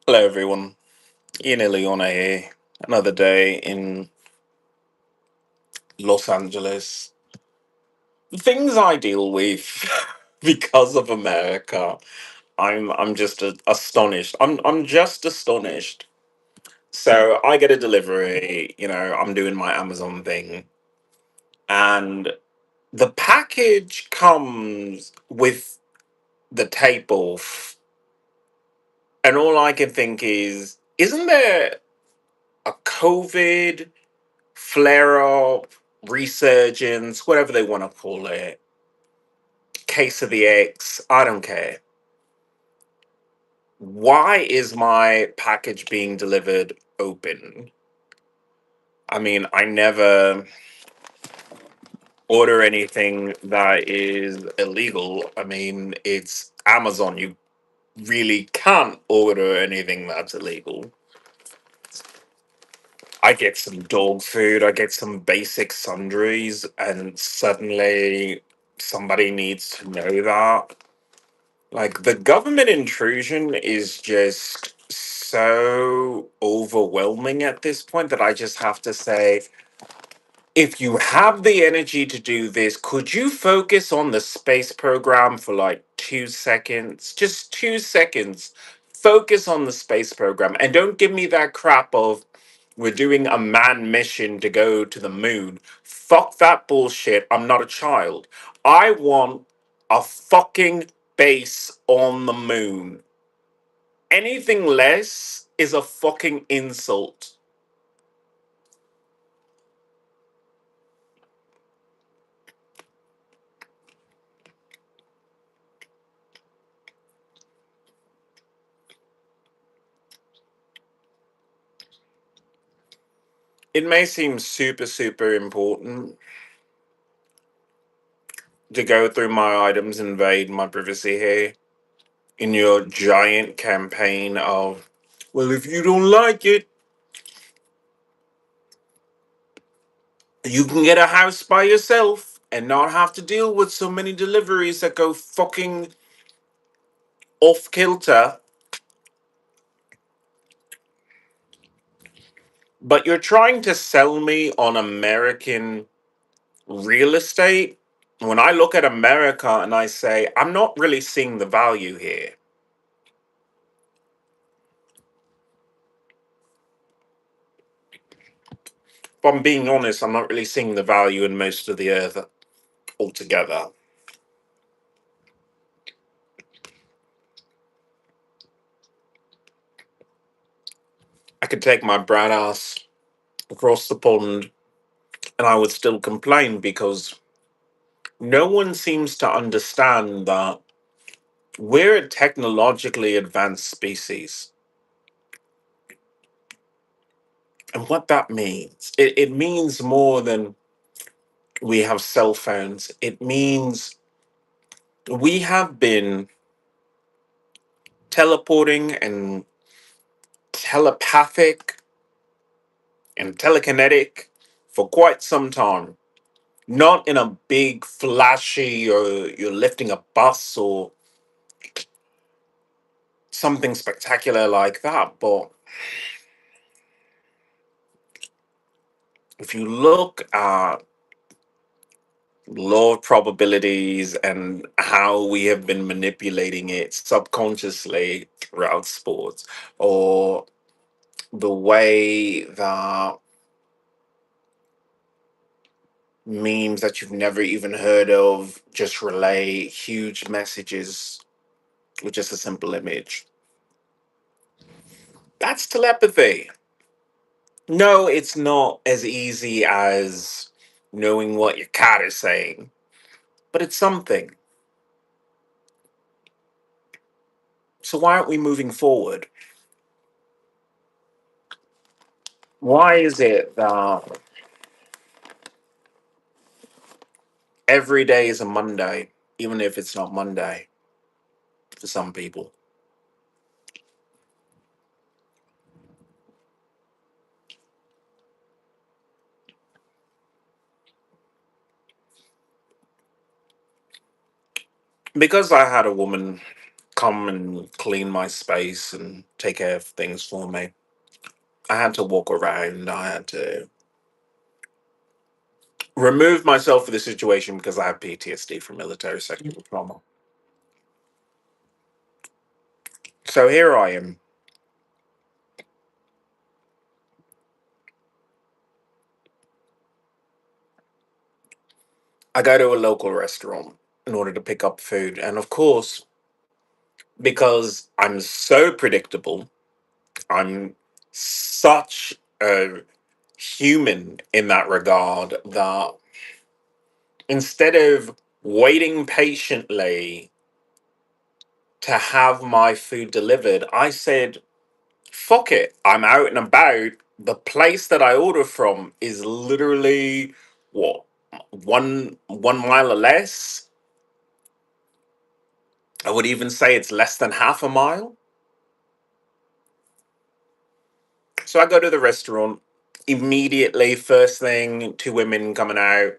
Hello, everyone. Ian Ileana here. Another day in Los Angeles. The things I deal with because of America, I'm just astonished. I'm just astonished. So I get a delivery. I'm doing my Amazon thing, and the package comes with the tape off, and all I can think is, isn't there a COVID flare up, resurgence, whatever they want to call it, case of the X, I don't care. Why is my package being delivered open? I mean, I never order anything that is illegal. I mean, it's Amazon. You really can't order anything that's illegal. I get some dog food, I get some basic sundries, and suddenly somebody needs to know that. Like, the government intrusion is just so overwhelming at this point that I just have to say, if you have the energy to do this, could you focus on the space program for like 2 seconds? Just 2 seconds. Focus on the space program and don't give me that crap of we're doing a manned mission to go to the moon. Fuck that bullshit. I'm not a child. I want a fucking base on the moon. Anything less is a fucking insult. It may seem super, super important to go through my items, invade my privacy here in your giant campaign of, well, if you don't like it, you can get a house by yourself and not have to deal with so many deliveries that go fucking off kilter. But you're trying to sell me on American real estate. When I look at America and I say, I'm not really seeing the value here. If I'm being honest, I'm not really seeing the value in most of the earth altogether. I could take my brat ass across the pond and I would still complain because no one seems to understand that we're a technologically advanced species. And what that means, it means more than we have cell phones. It means we have been teleporting and telepathic and telekinetic for quite some time. Not in a big, flashy, or you're lifting a bus or something spectacular like that. But if you look at law of probabilities and how we have been manipulating it subconsciously throughout sports, or the way that memes that you've never even heard of just relay huge messages with just a simple image. That's telepathy. No, it's not as easy as knowing what your cat is saying, but it's something. So why aren't we moving forward? Why is it that every day is a Monday, even if it's not Monday for some people? Because I had a woman come and clean my space and take care of things for me. I had to walk around. I had to remove myself from the situation because I have PTSD from military sexual trauma. So here I am. I go to a local restaurant in order to pick up food. And of course, because I'm so predictable, I'm such a human in that regard that instead of waiting patiently to have my food delivered, I said, fuck it. I'm out and about. The place that I order from is literally what, 1 mile or less. I would even say it's less than half a mile. So I go to the restaurant immediately. First thing, two women coming out.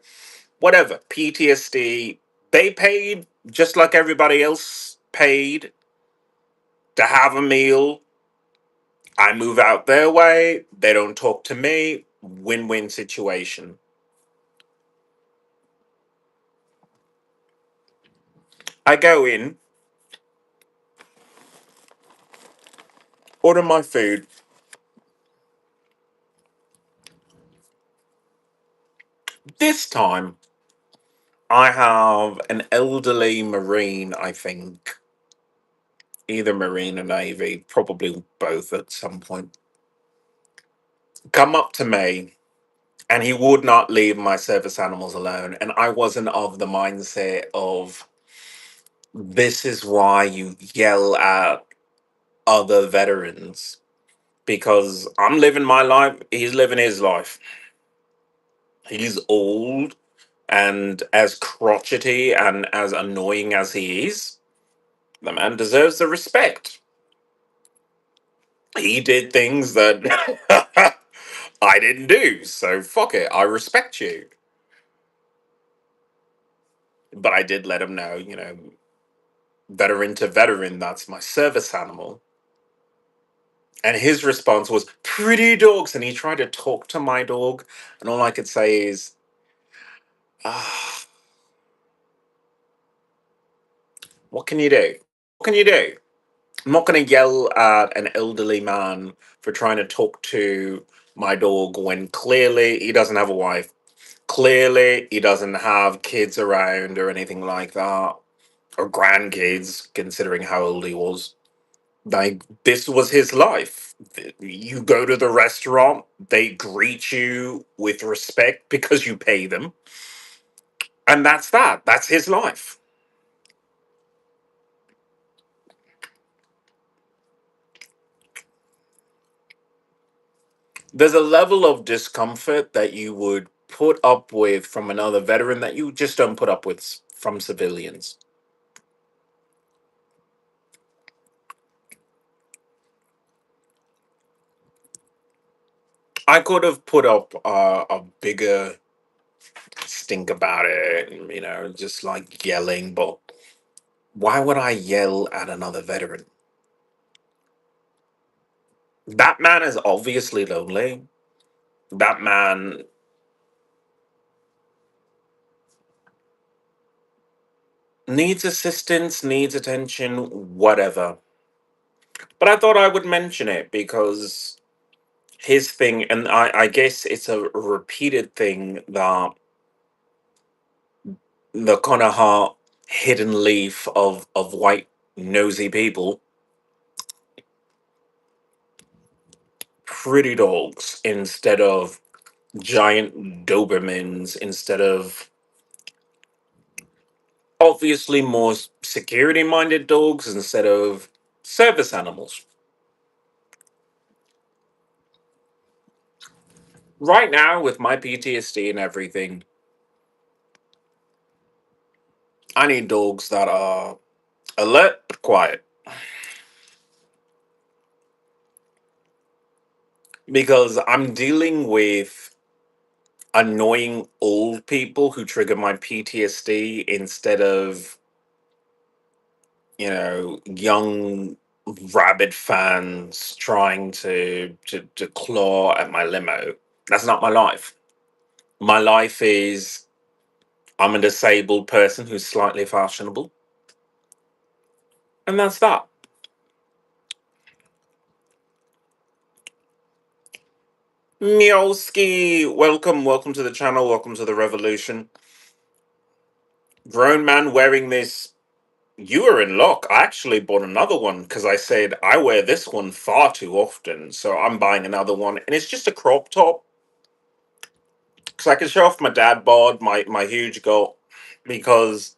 Whatever, PTSD. They paid just like everybody else paid to have a meal. I move out their way. They don't talk to me. Win win situation. I go in, order my food. This time, I have an elderly Marine, I think. Either Marine or Navy, probably both at some point. Come up to me, and he would not leave my service animals alone. And I wasn't of the mindset of this is why you yell at other veterans because I'm living my life, he's living his life. He's old, and as crotchety and as annoying as he is, the man deserves the respect. He did things that I didn't do, so fuck it, I respect you. But I did let him know, veteran to veteran, that's my service animal. And his response was, pretty dogs. And he tried to talk to my dog. And all I could say is, ah, what can you do? What can you do? I'm not going to yell at an elderly man for trying to talk to my dog when clearly he doesn't have a wife. Clearly he doesn't have kids around or anything like that. Or grandkids, considering how old he was. Like, this was his life. You go to the restaurant, they greet you with respect because you pay them, and that's that. That's his life. There's a level of discomfort that you would put up with from another veteran that you just don't put up with from civilians. I could have put up a bigger stink about it, just like yelling, but why would I yell at another veteran? That man is obviously lonely. That man needs assistance, needs attention, whatever. But I thought I would mention it because his thing, and I guess it's a repeated thing that the kind of heart hidden leaf of white nosy people, pretty dogs instead of giant Dobermans, instead of obviously more security minded dogs, instead of service animals. Right now, with my PTSD and everything, I need dogs that are alert but quiet because I'm dealing with annoying old people who trigger my PTSD instead of young rabid fans trying to claw at my limo. That's not my life. My life is I'm a disabled person who's slightly fashionable, and that's that. Miolski, welcome to the channel, welcome to the revolution. Grown man wearing this. You are in luck. I actually bought another one because I said I wear this one far too often, so I'm buying another one, and it's just a crop top because I can show off my dad bod, my huge goat. Because,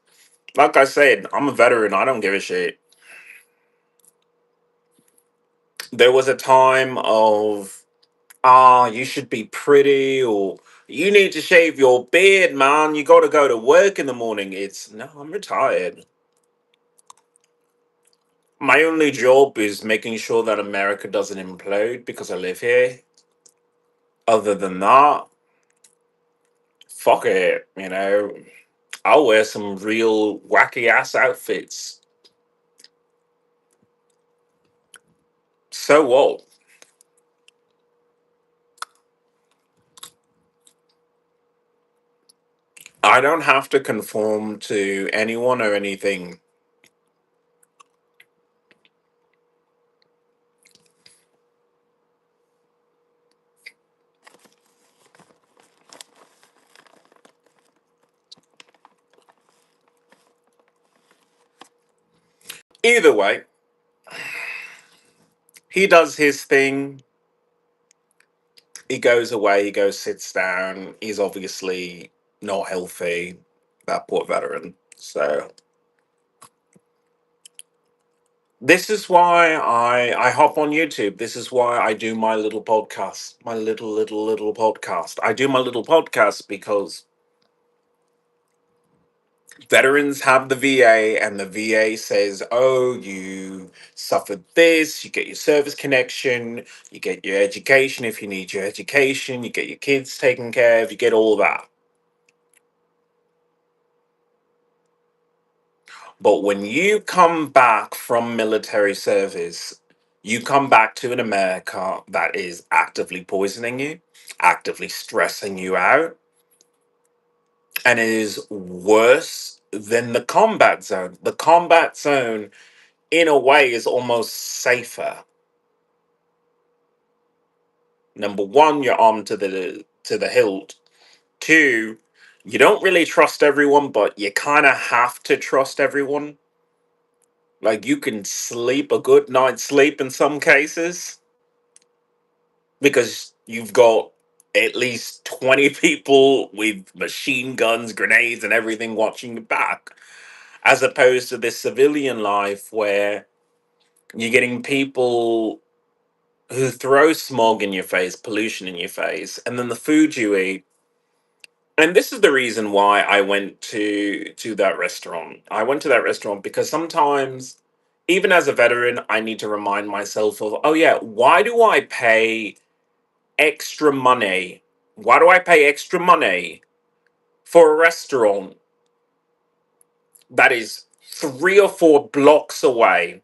like I said, I'm a veteran. I don't give a shit. There was a time of you should be pretty, or you need to shave your beard, man. You got to go to work in the morning. It's no, I'm retired. My only job is making sure that America doesn't implode because I live here. Other than that, fuck it. I'll wear some real wacky ass outfits. So what? I don't have to conform to anyone or anything. Either way, he does his thing. He goes away. He goes, sits down. He's obviously not healthy. That poor veteran. So this is why I hop on YouTube. This is why I do my little podcast. My little podcast. I do my little podcast because veterans have the VA, and the VA says, "Oh, you suffered this. You get your service connection. You get your education if you need your education. You get your kids taken care of. You get all that." But when you come back from military service, you come back to an America that is actively poisoning you, actively stressing you out, and it is worse than the combat zone. The combat zone, in a way, is almost safer. Number one, you're armed to the hilt. Two, you don't really trust everyone, but you kind of have to trust everyone. Like you can sleep a good night's sleep in some cases because you've got at least 20 people with machine guns, grenades, and everything watching your back, as opposed to this civilian life where you're getting people who throw smog in your face, pollution in your face, and then the food you eat. And this is the reason why I went to that restaurant. I went to that restaurant because sometimes, even as a veteran, I need to remind myself of, oh yeah, why do I pay extra money? Why do I pay extra money for a restaurant that is 3 or 4 blocks away,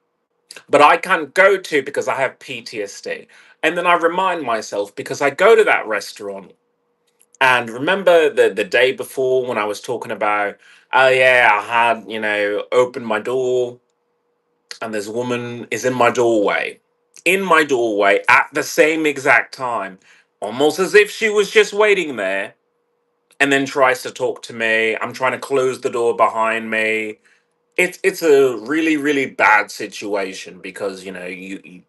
but I can't go to because I have PTSD? And then I remind myself because I go to that restaurant. And remember the day before when I was talking about, oh yeah, I had, opened my door and this woman is in my doorway at the same exact time, almost as if she was just waiting there, and then tries to talk to me. I'm trying to close the door behind me. It's a really, really bad situation because, you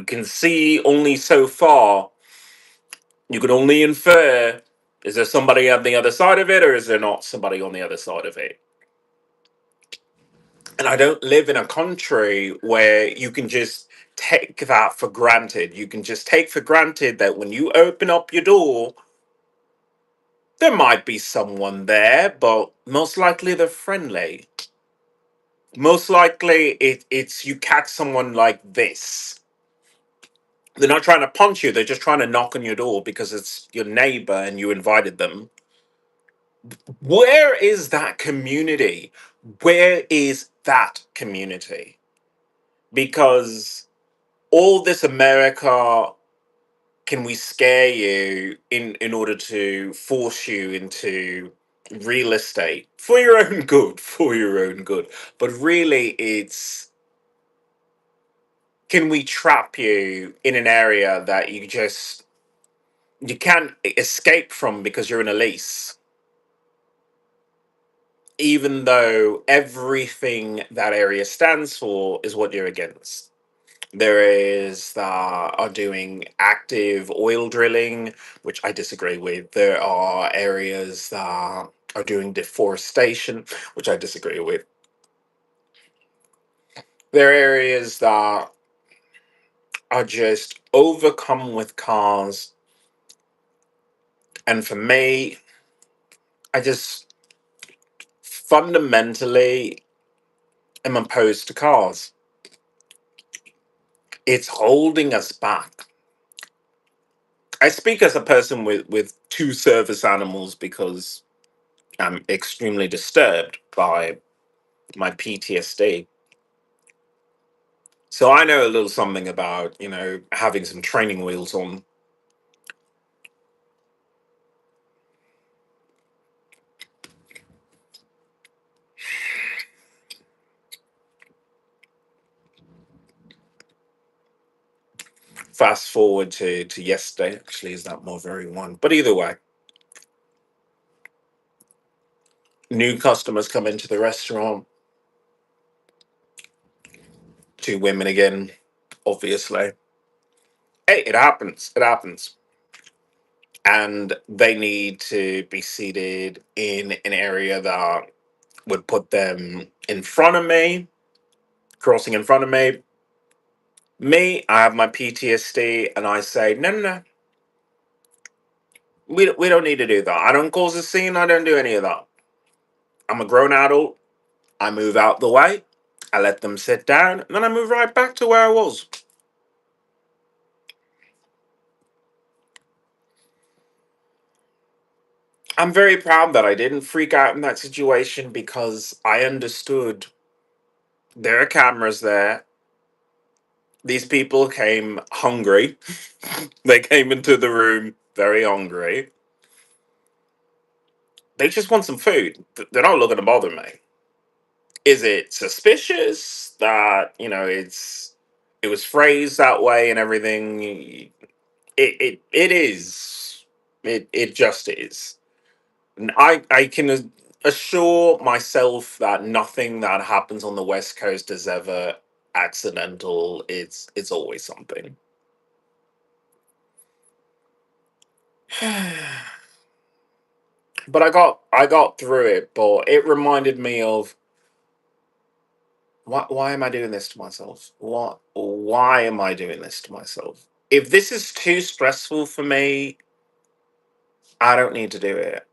can see only so far. You can only infer, is there somebody on the other side of it or is there not somebody on the other side of it? And I don't live in a country where you can just take that for granted. You can just take for granted that when you open up your door, there might be someone there, but most likely they're friendly. Most likely it's you catch someone like this. They're not trying to punch you, they're just trying to knock on your door because it's your neighbor and you invited them. Where is that community? Where is that community? Because all this America, can we scare you in order to force you into real estate for your own good, for your own good. But really, it's, can we trap you in an area that you can't escape from because you're in a lease, even though everything that area stands for is what you're against. There is that are doing active oil drilling, which I disagree with. There are areas that are doing deforestation, which I disagree with. There are areas that are just overcome with cars. And for me, I just fundamentally am opposed to cars. It's holding us back. I speak as a person with two service animals because I'm extremely disturbed by my PTSD. So I know a little something about, having some training wheels on. Fast forward to yesterday, actually, is that more very one. But either way, new customers come into the restaurant, two women again, obviously. Hey, it happens. It happens. And they need to be seated in an area that would put them in front of me, crossing in front of me. Me, I have my PTSD, and I say, no, no, no, we don't need to do that. I don't cause a scene. I don't do any of that. I'm a grown adult. I move out the way. I let them sit down, and then I move right back to where I was. I'm very proud that I didn't freak out in that situation because I understood there are cameras there. These people came hungry. They came into the room very hungry. They just want some food. They're not looking to bother me. Is it suspicious that, it was phrased that way and everything? It is. It just is. And I can assure myself that nothing that happens on the West Coast is ever accidental. It's always something. But I got through it, but it reminded me of, why am I doing this to myself? Why am I doing this to myself? If this is too stressful for me, I don't need to do it.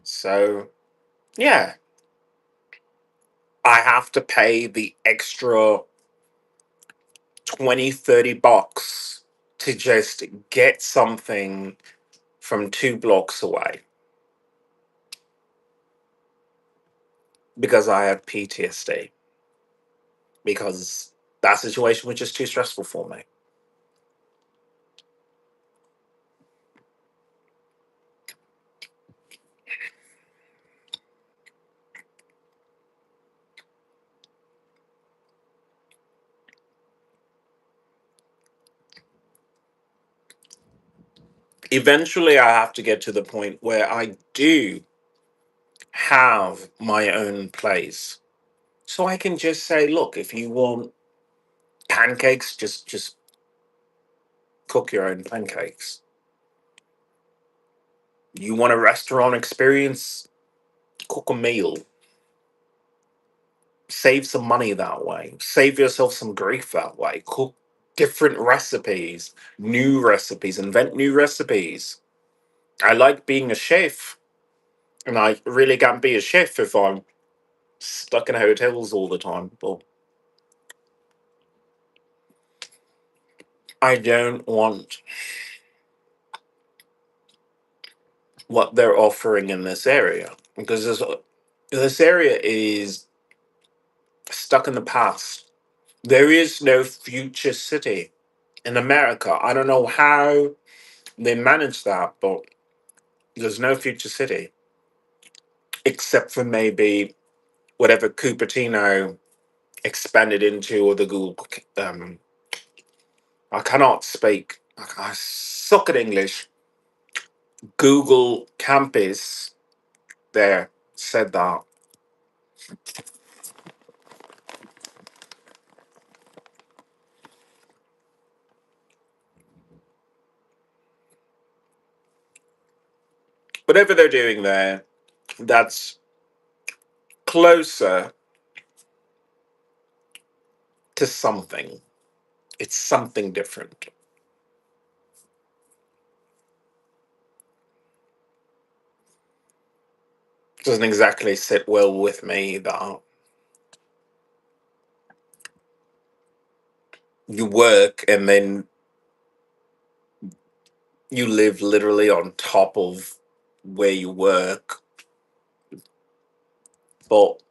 So, yeah, I have to pay the extra 20-30 bucks to just get something from 2 blocks away because I have PTSD, because that situation was just too stressful for me. Eventually, I have to get to the point where I do have my own place. So I can just say, look, if you want pancakes, just cook your own pancakes. You want a restaurant experience, cook a meal. Save some money that way. Save yourself some grief that way. Cook different recipes, new recipes, invent new recipes. I like being a chef, and I really can't be a chef if I'm stuck in hotels all the time. But I don't want what they're offering in this area, because this area is stuck in the past. There is no future city in America. I don't know how they manage that, but there's no future city except for maybe whatever Cupertino expanded into, or the Google. I cannot speak. I suck at English. Google campus there said that. Whatever they're doing there, that's closer to something. It's something different. Doesn't exactly sit well with me that you work and then you live literally on top of where you work. But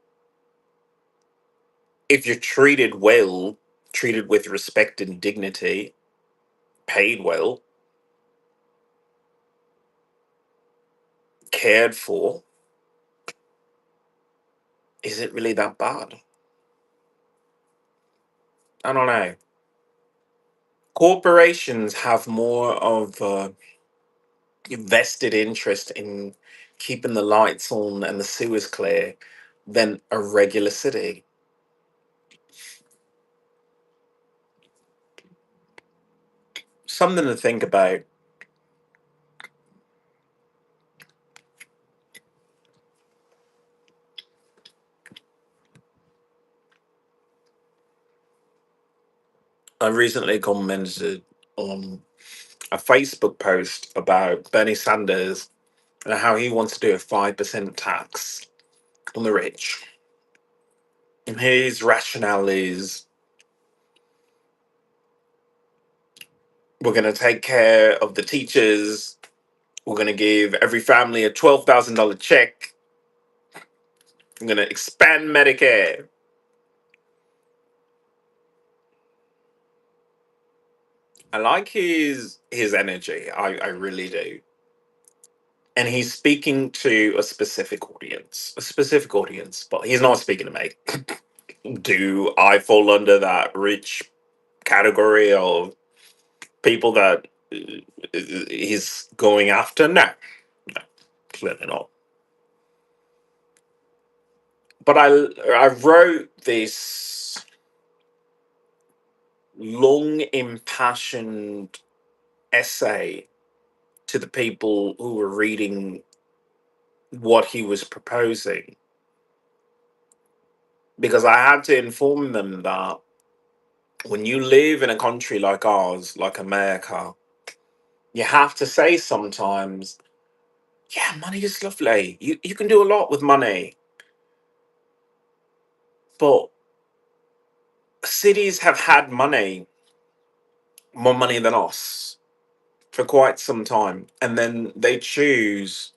if you're treated well, treated with respect and dignity, paid well, cared for, is it really that bad? I don't know. Corporations have more of a vested interest in keeping the lights on and the sewers clear than a regular city. Something to think about. I recently commented on a Facebook post about Bernie Sanders and how he wants to do a 5% tax on the rich. And his rationale is, we're going to take care of the teachers, we're going to give every family a $12,000 check, I'm going to expand Medicare. I like his energy. I really do. And he's speaking to a specific audience, but he's not speaking to me. Do I fall under that rich category of people that he's going after? No, no, clearly not. But I wrote this long, impassioned essay to the people who were reading what he was proposing, because I had to inform them that when you live in a country like ours, like America, you have to say sometimes, yeah, money is lovely. You can do a lot with money, but cities have had money, more money than us, for quite some time, and then they choose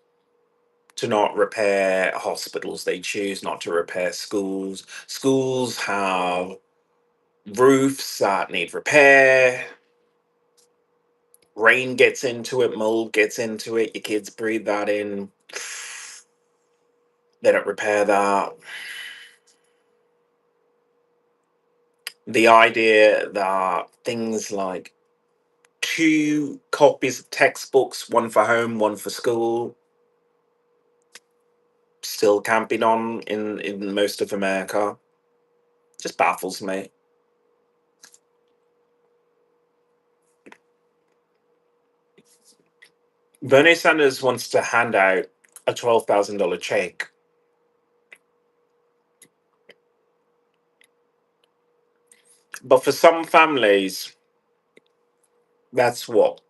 to not repair hospitals. They choose not to repair schools. Schools have roofs that need repair. Rain gets into it, mold gets into it, your kids breathe that in. They don't repair that. The idea that things like two copies of textbooks, one for home, one for school, still can't be done in most of America just baffles me. Bernie Sanders wants to hand out a $12,000 check, but for some families, that's what,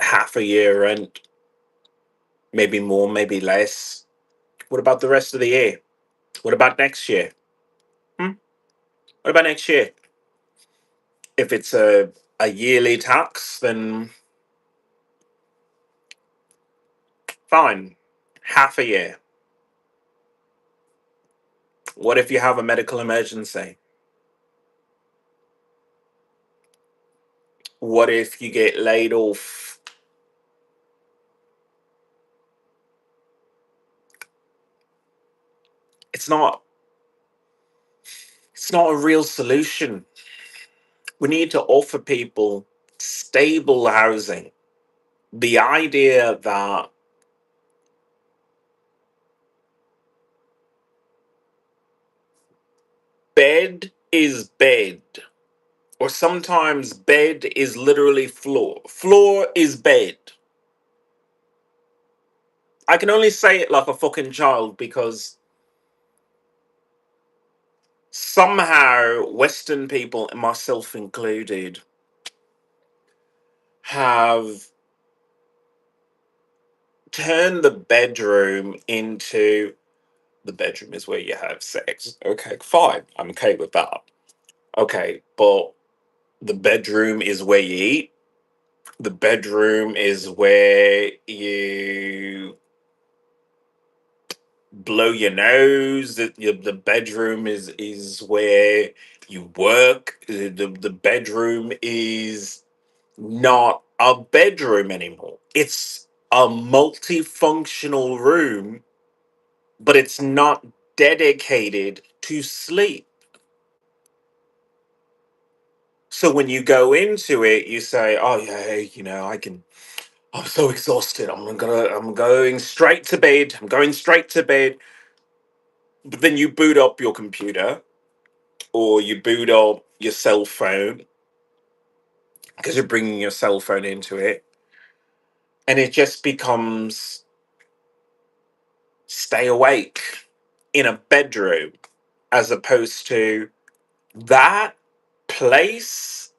half a year rent, maybe more, maybe less. What about the rest of the year? What about next year? Hmm? What about next year? If it's a yearly tax, then Fine. Half a year. What if you have a medical emergency? What if you get laid off? It's not it's not a real solution. We need to offer people stable housing. The idea that bed is bed, or sometimes bed is literally floor. Floor is bed. I can only say it like a fucking child because somehow Western people, and myself included, have turned the bedroom into the bedroom is where you have sex. Okay, fine. I'm okay with that. Okay, but the bedroom is where you eat. The bedroom is where you blow your nose. The bedroom is where you work. The bedroom is not a bedroom anymore. It's a multifunctional room, but it's not dedicated to sleep. So when you go into it, you say, "Oh yeah, I can. I'm so exhausted. I'm going straight to bed. I'm going straight to bed." But then you boot up your computer or you boot up your cell phone because you're bringing your cell phone into it, and it just becomes stay awake in a bedroom as opposed to that place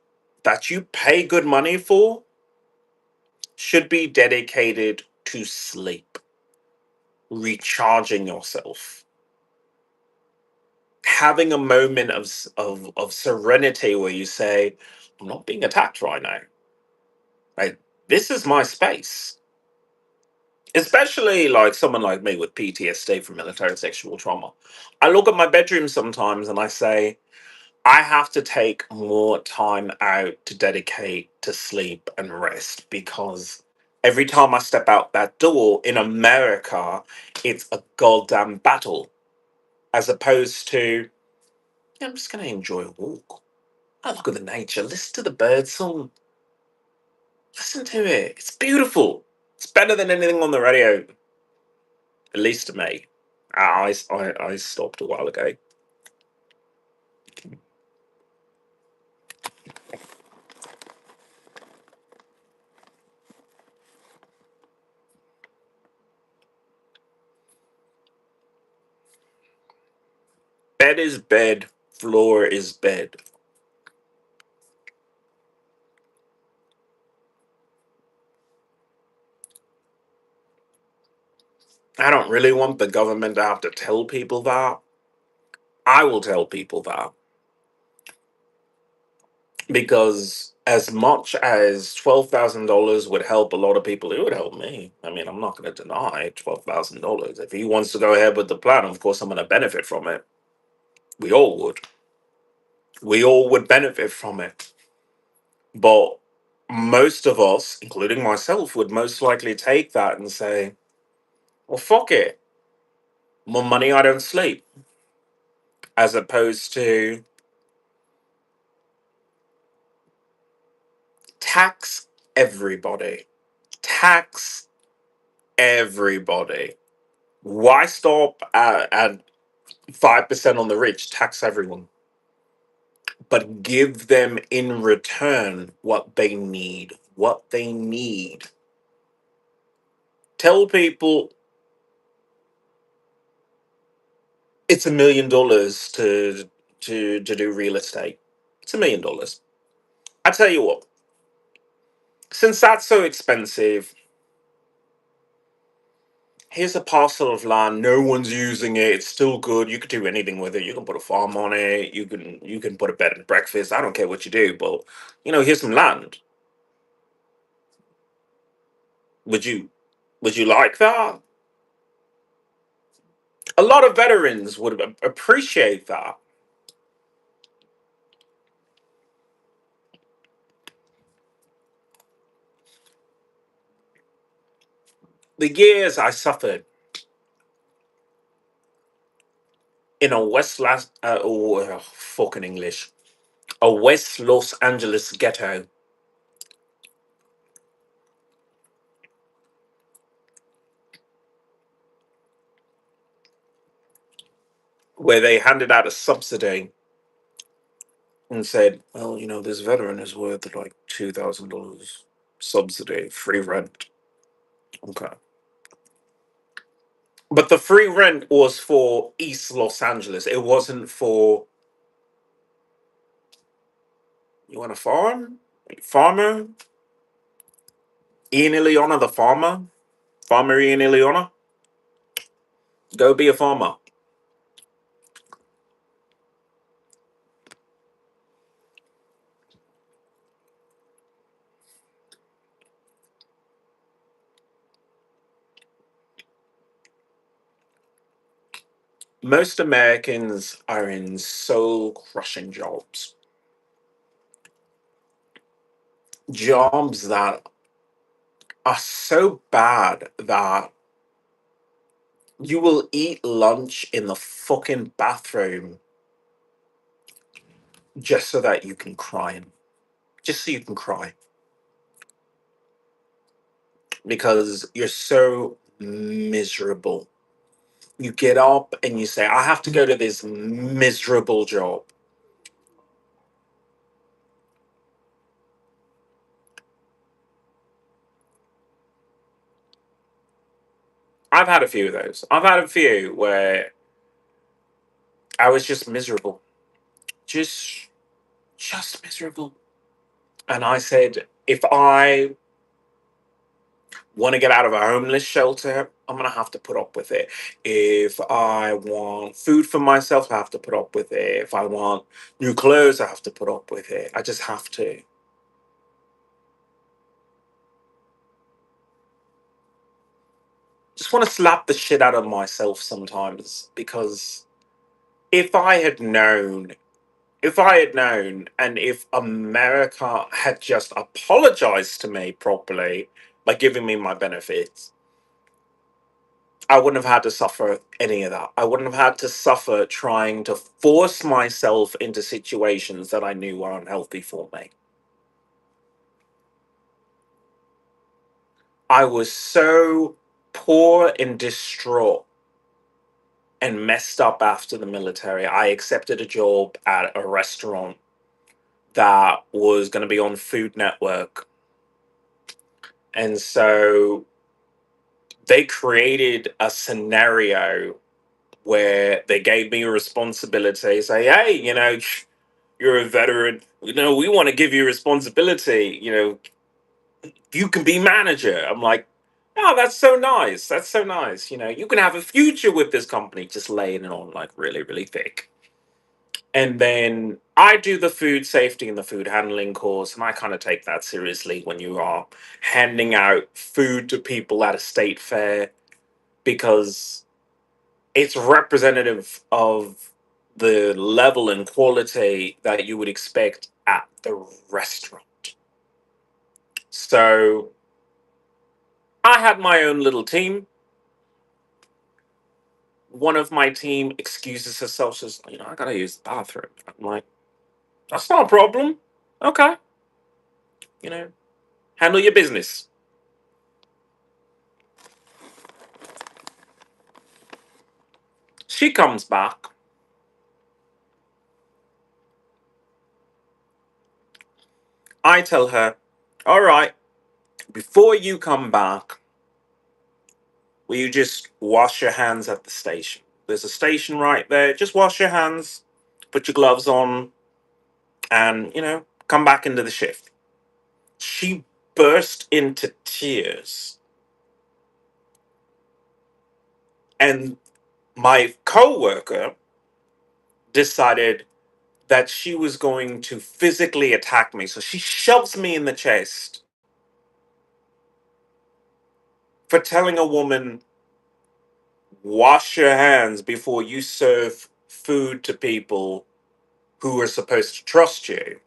that you pay good money for should be dedicated to sleep, recharging yourself, having a moment of serenity where you say, "I'm not being attacked right now. Like this is my space." Especially like someone like me with PTSD from military sexual trauma. I look at my bedroom sometimes and I say, I have to take more time out to dedicate to sleep and rest because every time I step out that door in America, it's a goddamn battle. As opposed to, "Yeah, I'm just going to enjoy a walk. I look at the nature, listen to the bird song, listen to it. It's beautiful. It's better than anything on the radio, at least to me." I stopped a while ago. Bed is bed, floor is bed. I don't really want the government to have to tell people that. I will tell people that because as much as $12,000 would help a lot of people, it would help me. I mean, I'm not going to deny $12,000. If he wants to go ahead with the plan, of course, I'm going to benefit from it. We all would. We all would benefit from it. But most of us, including myself, would most likely take that and say, well, fuck it. More money, I don't sleep. As opposed to tax everybody. Tax everybody. Why stop at 5% on the rich? Tax everyone. But give them in return what they need. What they need. Tell people it's $1 million to do real estate. It's $1 million. I tell you what, since that's so expensive, here's a parcel of land. No one's using it. It's still good. You could do anything with it. You can put a farm on it. You can put a bed and breakfast. I don't care what you do, but here's some land. Would you? Would you like that? A lot of veterans would appreciate that. The years I suffered in a fucking English, a West Los Angeles ghetto where they handed out a subsidy and said, well, this veteran is worth like $2,000 subsidy, free rent. Okay. But the free rent was for East Los Angeles. It wasn't for, you want a farm? Farmer? Ian Iliona, the farmer? Farmer Ian Iliona? Go be a farmer. Most Americans are in soul crushing jobs. Jobs that are so bad that you will eat lunch in the fucking bathroom just so that you can cry. Just so you can cry. Because you're so miserable. You get up and you say, I have to go to this miserable job. I've had a few of those. I've had a few where I was just miserable. Just just miserable. And I said, if I want to get out of a homeless shelter, I'm going to have to put up with it. If I want food for myself, I have to put up with it. If I want new clothes, I have to put up with it. I just have to. Just want to slap the shit out of myself sometimes because if I had known, and if America had just apologized to me properly by giving me my benefits, I wouldn't have had to suffer any of that. I wouldn't have had to suffer trying to force myself into situations that I knew were unhealthy for me. I was so poor and distraught and messed up after the military. I accepted a job at a restaurant that was going to be on Food Network. And so they created a scenario where they gave me a responsibility, say, hey, you're a veteran. We want to give you responsibility. You can be manager. I'm like, oh, that's so nice. That's so nice. You can have a future with this company, just laying it on like really, really thick. And then I do the food safety and the food handling course, and I kind of take that seriously when you are handing out food to people at a state fair because it's representative of the level and quality that you would expect at the restaurant. So I had my own little team. One of my team excuses herself, says, I gotta use the bathroom. I'm like, that's not a problem. Okay. You know, handle your business. She comes back. I tell her, all right, before you come back, will you just wash your hands at the station? There's a station right there. Just wash your hands, put your gloves on, and, come back into the shift. She burst into tears. And my coworker decided that she was going to physically attack me. So she shoves me in the chest for telling a woman, wash your hands before you serve food to people who are supposed to trust you.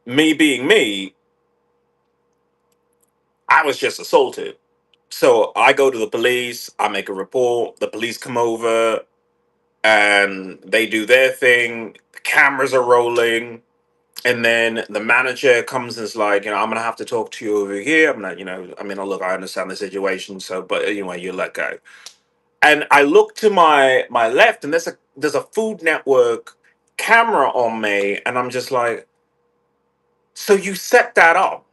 Me being me, I was just assaulted. So I go to the police, I make a report, the police come over and they do their thing, the cameras are rolling, and then the manager comes and is like, I'm gonna have to talk to you over here. I'm not, look, I understand the situation, so but anyway, you let go. And I look to my left and there's a Food Network camera on me, and I'm just like, so you set that up?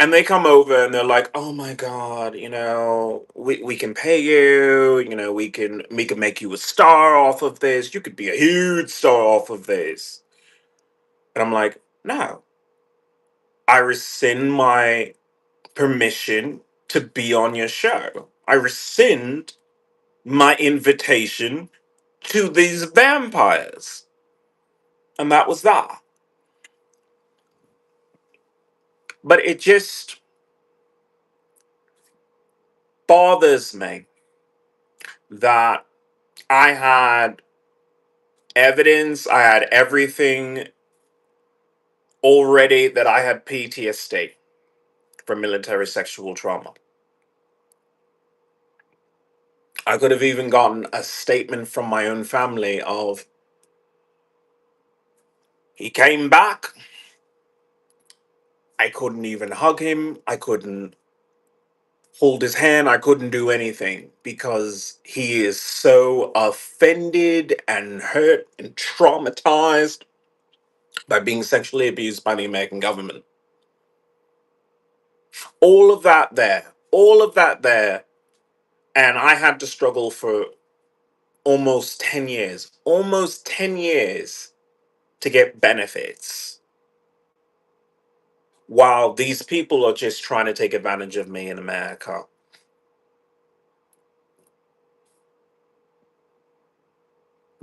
And they come over and they're like, "Oh my god, we can pay you. We can make you a star off of this. You could be a huge star off of this." And I'm like, "No, I rescind my permission to be on your show. I rescind my invitation to these vampires." And that was that. But it just bothers me that I had evidence, I had everything already that I had PTSD from military sexual trauma. I could have even gotten a statement from my own family of, he came back, I couldn't even hug him, I couldn't hold his hand, I couldn't do anything because he is so offended and hurt and traumatized by being sexually abused by the American government. All of that there, and I had to struggle for almost 10 years to get benefits while these people are just trying to take advantage of me in America.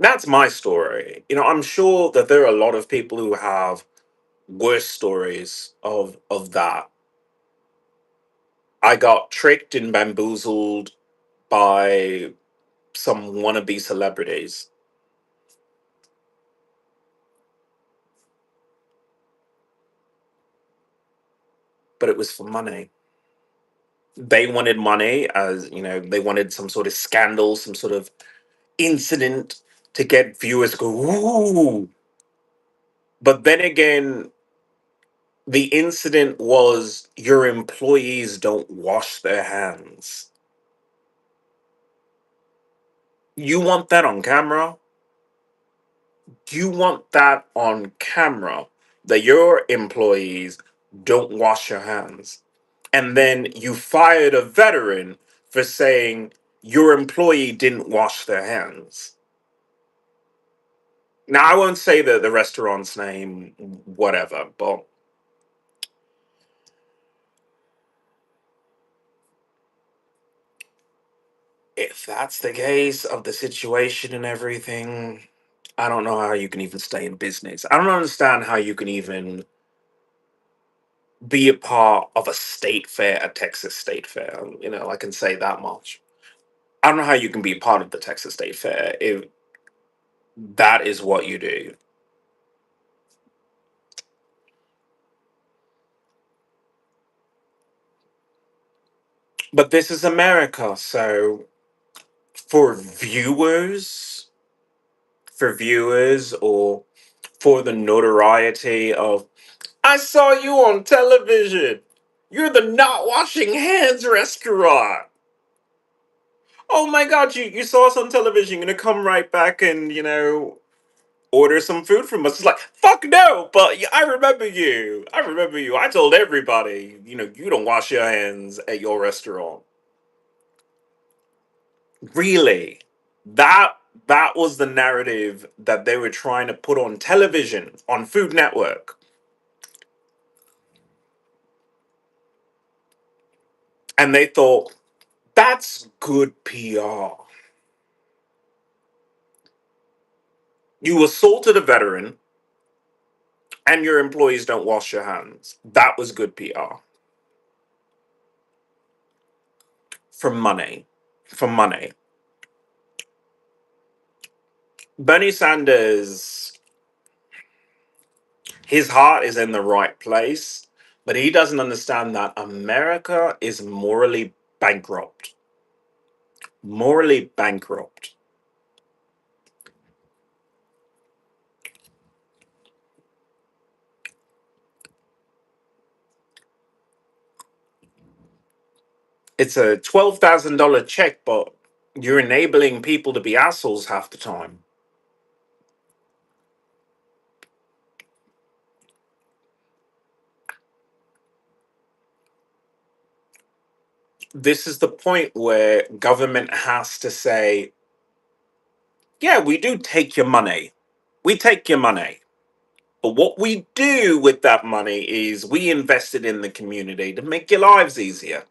That's my story. I'm sure that there are a lot of people who have worse stories of that. I got tricked and bamboozled by some wannabe celebrities, but it was for money. They wanted money, as they wanted some sort of scandal, some sort of incident to get viewers to go, ooh. But then again, the incident was your employees don't wash their hands. You want that on camera? You want that on camera that your employees don't wash your hands. And then you fired a veteran for saying your employee didn't wash their hands. Now, I won't say the restaurant's name, whatever, but if that's the case of the situation and everything, I don't know how you can even stay in business. I don't understand how you can even be a part of a state fair, a Texas state fair. I can say that much. I don't know how you can be a part of the Texas State Fair if that is what you do. But this is America, so for viewers, or for the notoriety of, I saw you on television. You're the not washing hands restaurant. Oh my god, you saw us on television. You're gonna come right back and, order some food from us. It's like, fuck no, but I remember you. I remember you. I told everybody, you don't wash your hands at your restaurant. Really? That that was the narrative that they were trying to put on television, on Food Network. And they thought, that's good PR. You assaulted a veteran, and your employees don't wash your hands. That was good PR. For money. For money. Bernie Sanders, his heart is in the right place, but he doesn't understand that America is morally bankrupt. Morally bankrupt. It's a $12,000 check, but you're enabling people to be assholes half the time. This is the point where government has to say, yeah, we do take your money. We take your money. But what we do with that money is we invest it in the community to make your lives easier.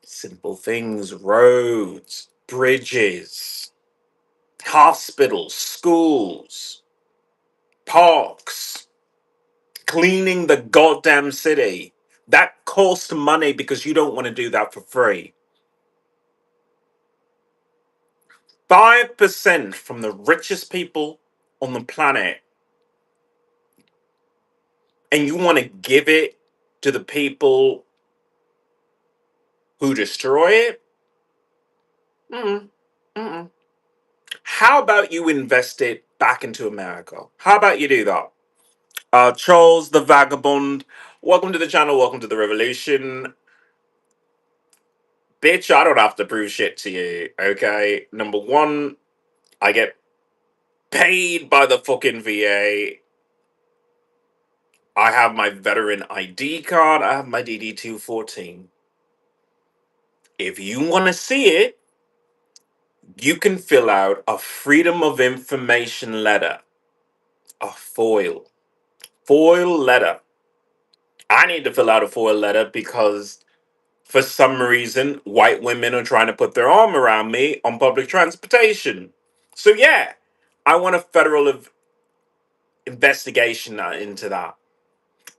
Simple things, roads, bridges, hospitals, schools, parks, cleaning the goddamn city. That costs money because you don't want to do that for free. 5% from the richest people on the planet, and you want to give it to the people who destroy it? Mm-mm. Mm-mm. How about you invest it back into America? How about you do that? Charles the Vagabond, welcome to the channel, welcome to the revolution. Bitch, I don't have to prove shit to you, okay? Number one, I get paid by the fucking VA. I have my veteran ID card, I have my DD 214. If you want to see it, you can fill out a Freedom of Information letter, a foil letter. I need to fill out a foil letter because for some reason white women are trying to put their arm around me on public transportation. So yeah, I want a federal investigation into that,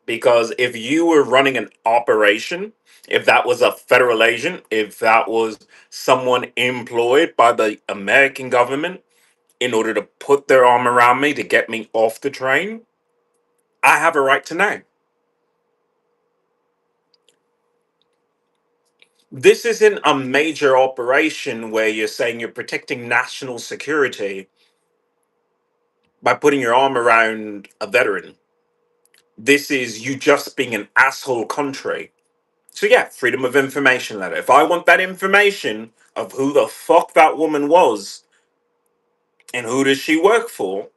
because if you were running an operation, if that was a federal agent, if that was someone employed by the American government in order to put their arm around me to get me off the train, I have a right to know. This isn't a major operation where you're saying you're protecting national security by putting your arm around a veteran. This is you just being an asshole country. So yeah, Freedom of Information letter. If I want that information of who the fuck that woman was and who does she work for,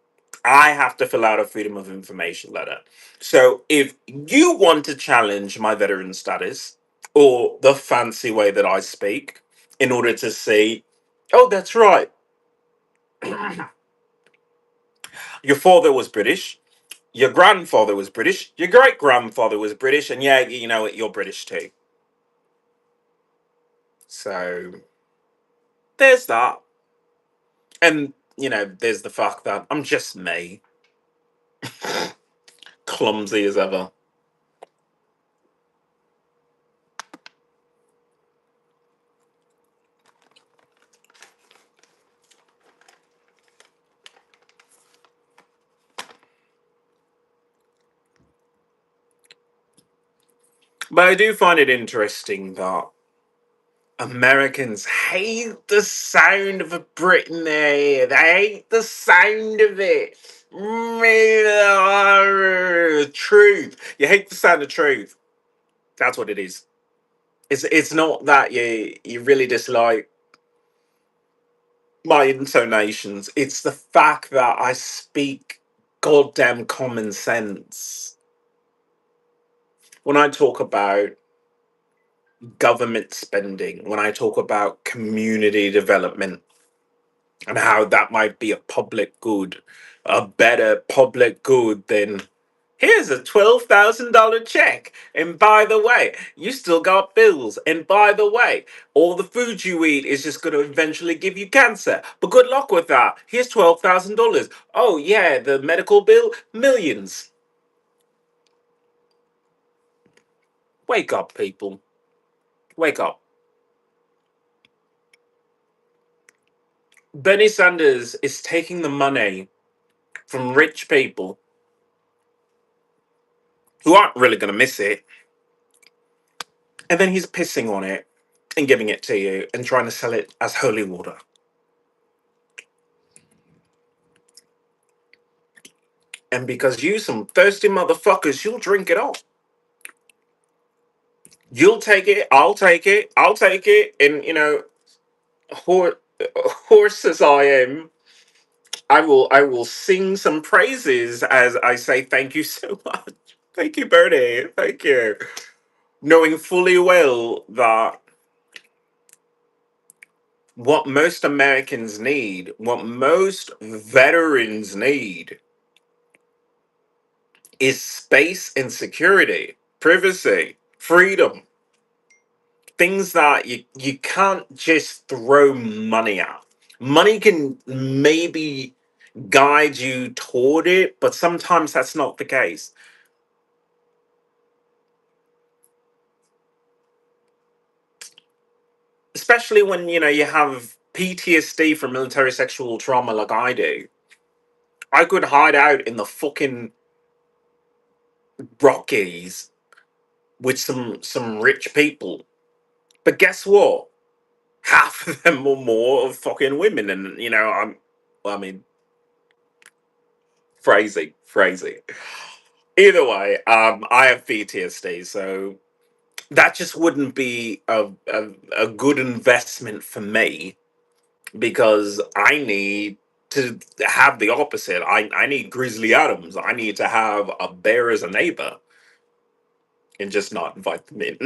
I have to fill out a Freedom of Information letter. So if you want to challenge my veteran status or the fancy way that I speak in order to say, oh, that's right, your father was British, your grandfather was British, your great grandfather was British, and yeah, you know what, you're British too. So there's that. And, there's the fact that I'm just me, clumsy as ever. But I do find it interesting that Americans hate the sound of a Brittany. They hate the sound of it. Truth. You hate the sound of truth. That's what it is. It's not that you really dislike my intonations. It's the fact that I speak goddamn common sense. When I talk about government spending, when I talk about community development and how that might be a public good, a better public good than Here's a $12,000 check. And by the way, you still got bills. And by the way, all the food you eat is just going to eventually give you cancer. But good luck with that. Here's $12,000. Oh, yeah, the medical bill, millions. Wake up, people. Wake up. Bernie Sanders is taking the money from rich people who aren't really going to miss it, and then he's pissing on it and giving it to you and trying to sell it as holy water. And because you some thirsty motherfuckers, you'll drink it all. You'll take it, I'll take it, I'll take it. And hor- horse as I am, I will sing some praises as I say thank you so much. Thank you, Bernie. Thank you. Knowing fully well that what most Americans need, what most veterans need, is space and security, privacy, freedom. Things that you can't just throw money at. Money can maybe guide you toward it, but sometimes that's not the case. Especially when you have PTSD from military sexual trauma like I do. I could hide out in the fucking Rockies with some rich people. But guess what? Half of them or more are fucking women, and I mean, phrasing. Either way, I have PTSD, so that just wouldn't be a good investment for me because I need to have the opposite. I need Grizzly Adams. I need to have a bear as a neighbor and just not invite them in.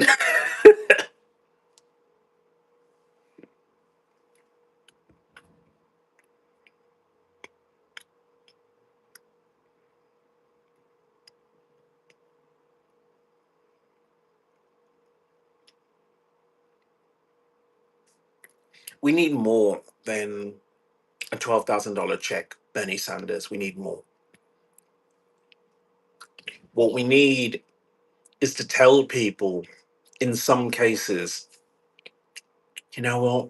We need more than a $12,000 check, Bernie Sanders. We need more. What we need is to tell people, in some cases, you know what?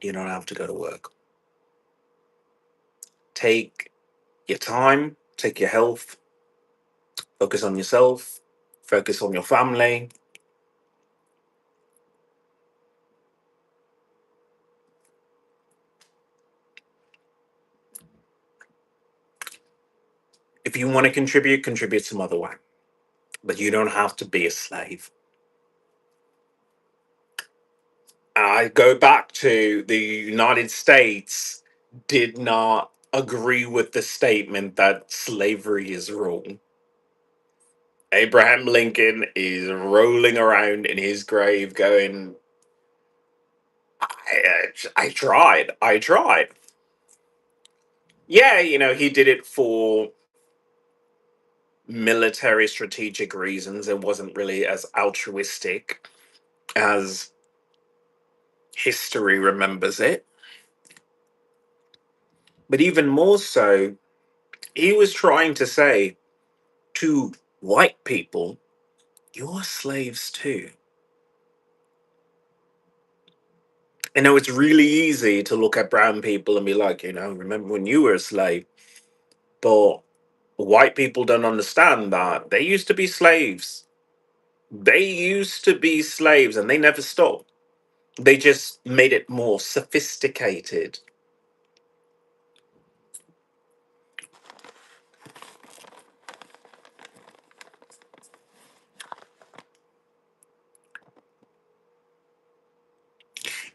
You don't have to go to work. Take your time, take your health, focus on yourself, focus on your family. If you want to contribute, contribute some other way. But you don't have to be a slave. I go back to the United States did not agree with the statement that slavery is wrong. Abraham Lincoln is rolling around in his grave going, I tried. I tried. Yeah, he did it for military strategic reasons. It wasn't really as altruistic as history remembers it. But even more so, he was trying to say to white people, you're slaves too. I know it's really easy to look at brown people and be like, remember when you were a slave? But white people don't understand that they used to be slaves. They used to be slaves and they never stopped. They just made it more sophisticated.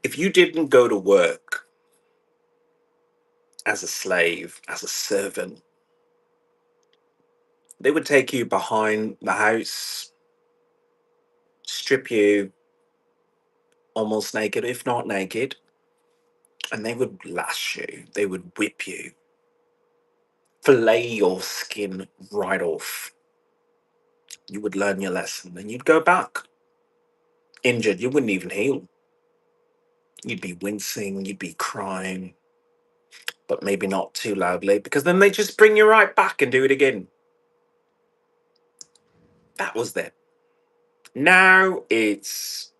If you didn't go to work as a slave, as a servant, they would take you behind the house, strip you almost naked, if not naked, and they would lash you, they would whip you, fillet your skin right off. You would learn your lesson and you'd go back. Injured, you wouldn't even heal. You'd be wincing, you'd be crying, but maybe not too loudly because then they just bring you right back and do it again. That was then. Now it's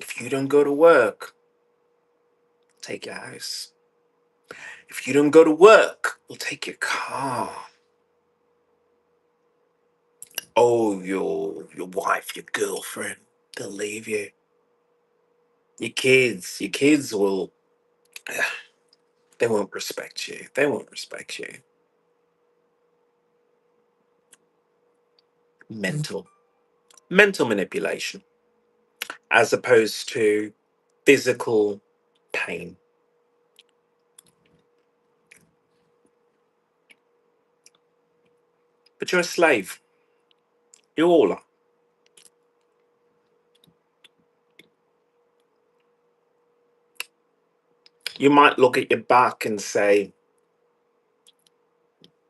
if you don't go to work, take your house. If you don't go to work, we'll take your car. Oh, your wife, your girlfriend, they'll leave you. Your kids will they won't respect you. They won't respect you. Mental. Mental manipulation as opposed to physical pain. But you're a slave. You all are. You might look at your back and say,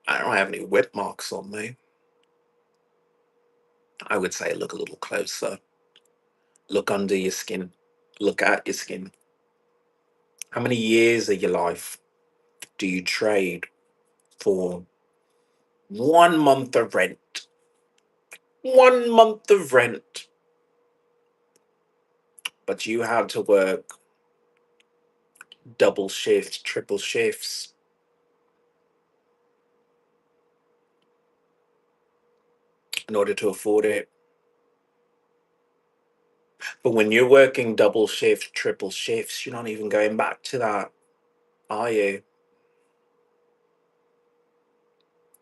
I don't have any whip marks on me. I would say look a little closer. Look under your skin. Look at your skin. How many years of your life do you trade for 1 month of rent? 1 month of rent. But you had to work double shifts, triple shifts in order to afford it. But when you're working double shifts, triple shifts, you're not even going back to that, are you?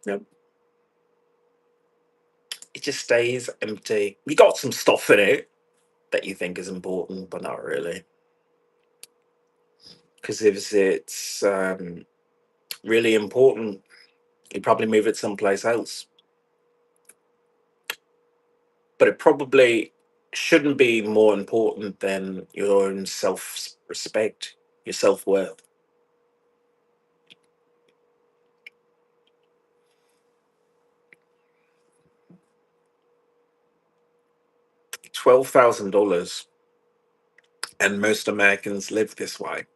Nope. It just stays empty. You got some stuff in it that you think is important, but not really. Because if it's really important, you probably move it someplace else. But it probably shouldn't be more important than your own self respect, your self worth. $12,000, and most Americans live this way.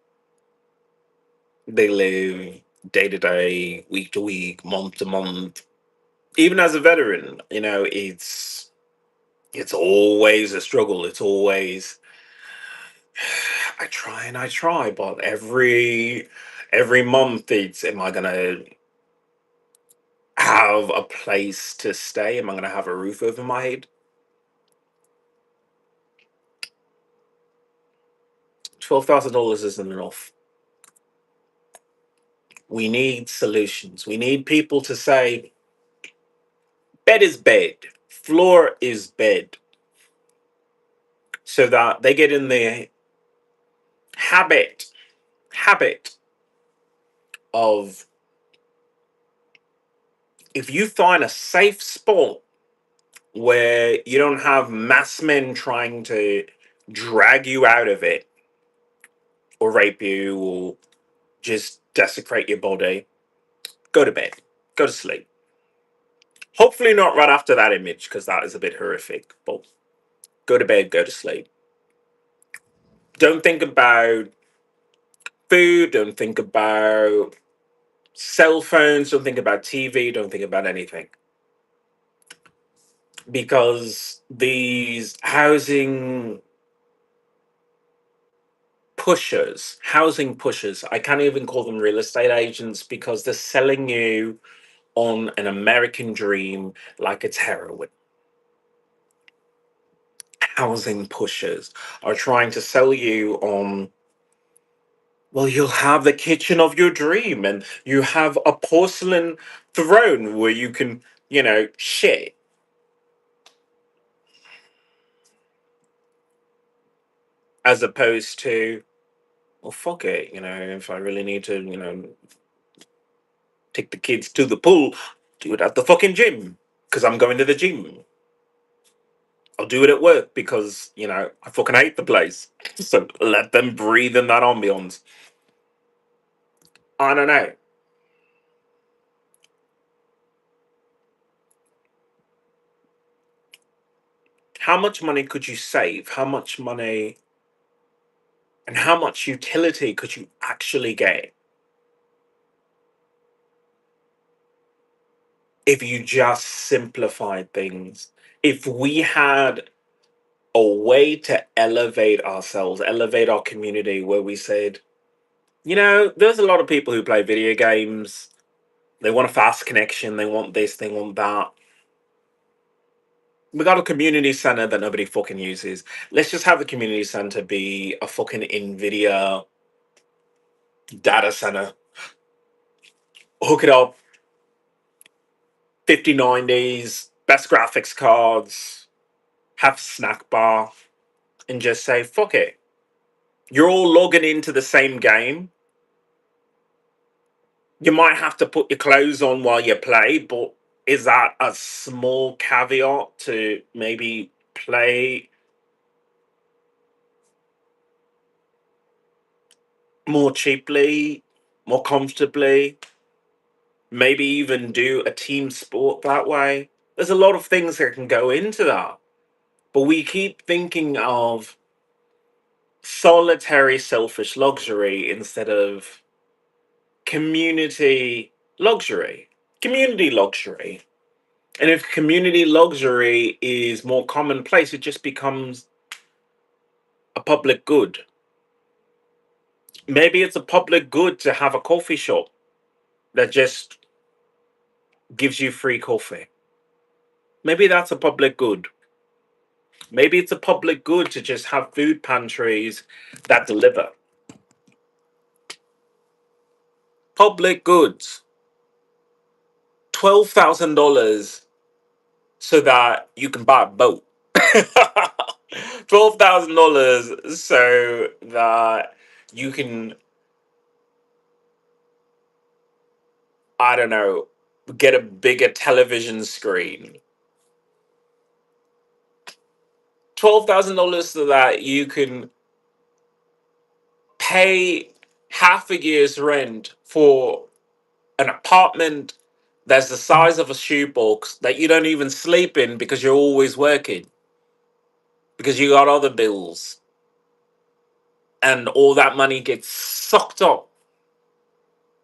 They live day to day, week to week, month to month. Even as a veteran, it's always a struggle. It's always I try and I try, but every month it's am I gonna have a place to stay? Am I gonna have a roof over my head? $12,000 isn't enough. We need solutions. We need people to say bed is bed, floor is bed, so that they get in the habit of if you find a safe spot where you don't have mass men trying to drag you out of it or rape you or just desecrate your body, go to bed, go to sleep. Hopefully, not right after that image because that is a bit horrific, but go to bed, go to sleep. Don't think about food, don't think about cell phones, don't think about TV, don't think about anything. Because these housing pushers, I can't even call them real estate agents because they're selling you on an American dream like it's heroin. Housing pushers are trying to sell you on, well, you'll have the kitchen of your dream and you have a porcelain throne where you can, shit, as opposed to, well, fuck it, if I really need to, take the kids to the pool, do it at the fucking gym because I'm going to the gym. I'll do it at work because, I fucking hate the place. So let them breathe in that ambience. I don't know. how much money could you save? How much money and how much utility could you actually get if you just simplified things? If we had a way to elevate ourselves, elevate our community, where we said, there's a lot of people who play video games. They want a fast connection. They want this. They want that. We got a community center that nobody fucking uses. Let's just have the community center be a fucking Nvidia data center. Hook it up, 5090s, best graphics cards, have snack bar, and just say, fuck it. You're all logging into the same game. You might have to put your clothes on while you play, but is that a small caveat to maybe play more cheaply, more comfortably, maybe even do a team sport that way? There's a lot of things that can go into that. But we keep thinking of solitary selfish luxury instead of community luxury. Community luxury. And if community luxury is more commonplace, it just becomes a public good. Maybe it's a public good to have a coffee shop that just gives you free coffee. Maybe that's a public good. Maybe it's a public good to just have food pantries that deliver. Public goods. $12,000 so that you can buy a boat. $12,000 so that you can, I don't know, get a bigger television screen. $12,000 so that you can pay half a year's rent for an apartment that's the size of a shoebox that you don't even sleep in because you're always working, because you got other bills, and all that money gets sucked up.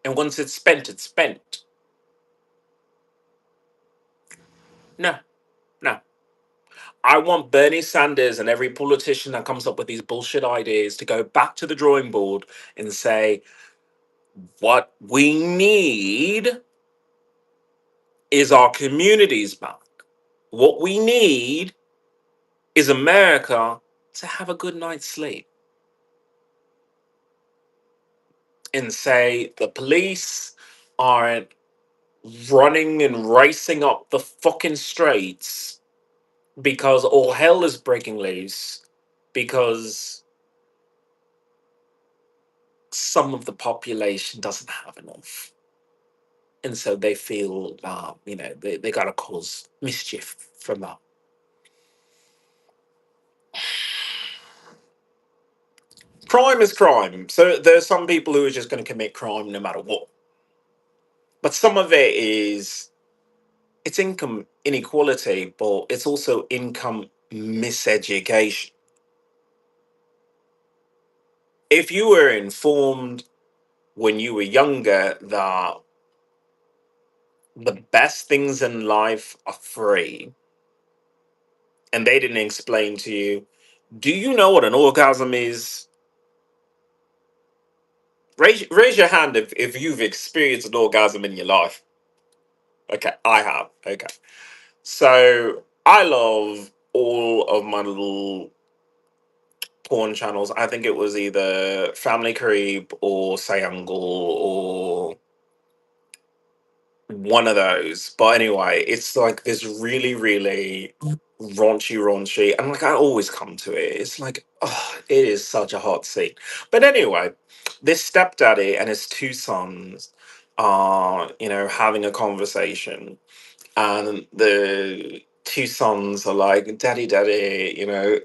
And once it's spent, it's spent. No, no. I want Bernie Sanders and every politician that comes up with these bullshit ideas to go back to the drawing board and say, what we need is our communities back. What we need is America to have a good night's sleep. And say the police aren't running and racing up the fucking streets because all hell is breaking loose, because some of the population doesn't have enough. And so they feel, they got to cause mischief from that. Crime is crime. So there's some people who are just going to commit crime no matter what. But some of it is, it's income inequality, but it's also income miseducation. If you were informed when you were younger that the best things in life are free, and they didn't explain to you, do you know what an orgasm is? Raise your hand if you've experienced an orgasm in your life. Okay, I have. Okay. So I love all of my little porn channels. I think it was either Family Creep or Sayangle or one of those. But anyway, it's like this really, really raunchy, and like I always come to it. It's like, oh, it is such a hot scene. But anyway, this stepdaddy and his two sons are, having a conversation, and the two sons are like, "Daddy, daddy,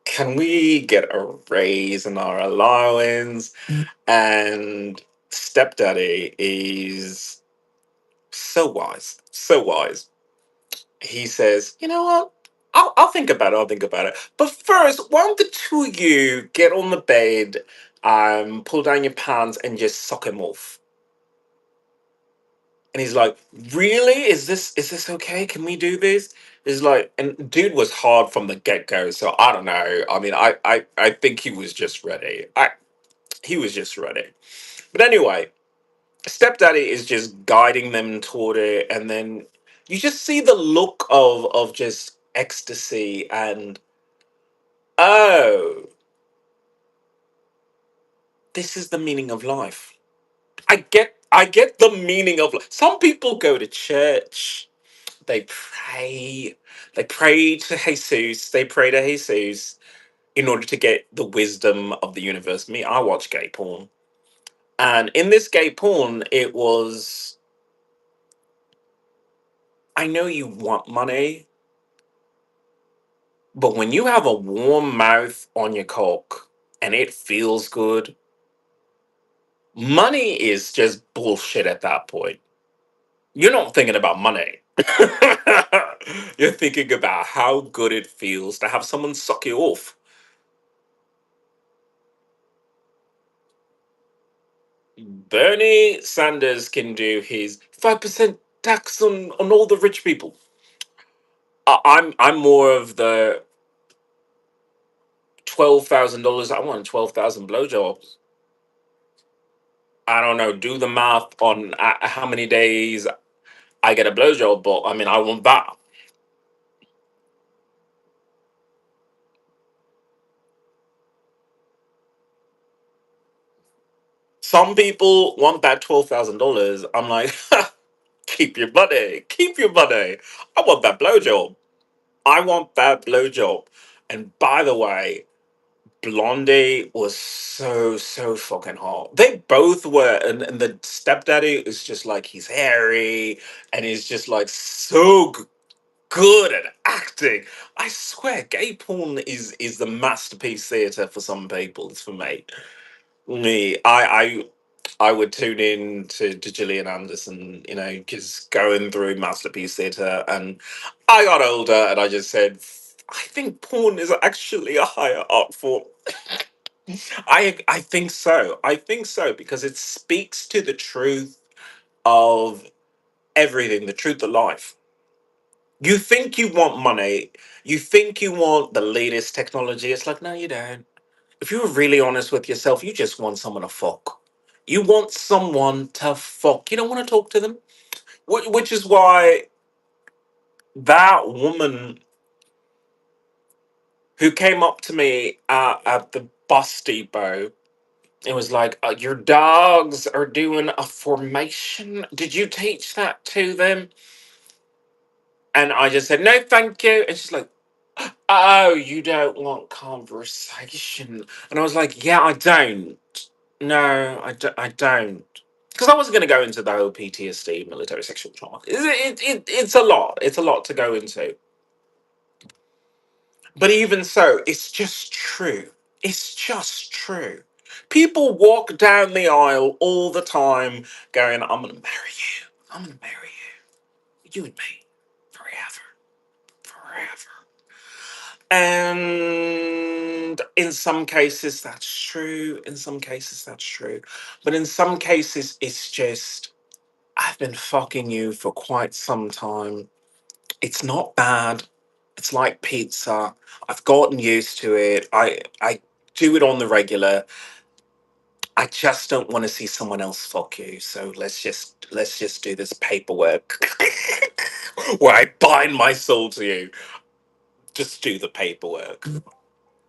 can we get a raise in our allowance?" And stepdaddy is so wise, so wise. He says, "You know what? I'll think about it. I'll think about it. But first, why don't the two of you get on the bed, pull down your pants, and just suck him off? And he's like, "Really? Is this okay? Can we do this?" He's like, and dude was hard from the get go. So I don't know. I mean, I think he was just ready. He was just ready. But anyway, stepdaddy is just guiding them toward it, and then you just see the look of just ecstasy and, oh, this is the meaning of life. I get the meaning of life. Some people go to church, they pray, they pray to Jesus, they pray to Jesus in order to get the wisdom of the universe. Me, I watch gay porn. And in this gay porn, it was, I know you want money, but when you have a warm mouth on your cock and it feels good, money is just bullshit at that point. You're not thinking about money. You're thinking about how good it feels to have someone suck you off. Bernie Sanders can do his 5% tax on all the rich people. I'm more of the $12,000. I want 12,000 blowjobs. I don't know. Do the math on how many days I get a blowjob, but I mean, I want that. Some people want that $12,000. I'm like, keep your money, keep your money. I want that blowjob. I want that blowjob. And by the way, Blondie was so fucking hot. They both were, and the stepdaddy is just like, he's hairy and he's just like so good at acting. I swear, gay porn is the masterpiece theater for some people. It's for me. I would tune in to Gillian Anderson, because going through masterpiece theater, and I got older, and I just said, I think porn is actually a higher art form. I think so. I think so because it speaks to the truth of everything, the truth of life. You think you want money, you think you want the latest technology. It's like, no, you don't. If you were really honest with yourself, you just want someone to fuck. You want someone to fuck. You don't want to talk to them. Which is why that woman who came up to me at the bus depot, it was like, your dogs are doing a formation. Did you teach that to them? And I just said, no, thank you. And she's like, oh, you don't want conversation. And I was like, yeah, I don't. No, I don't. Because I wasn't going to go into the whole PTSD, military sexual trauma. It's a lot. It's a lot to go into. But even so, it's just true. It's just true. People walk down the aisle all the time going, I'm going to marry you. I'm going to marry you. You and me. Forever. Forever. And in some cases, that's true. In some cases, that's true. But in some cases, it's just, I've been fucking you for quite some time. It's not bad. It's like pizza. I've gotten used to it. I do it on the regular. I just don't want to see someone else fuck you. So let's just do this paperwork where I bind my soul to you. Just do the paperwork.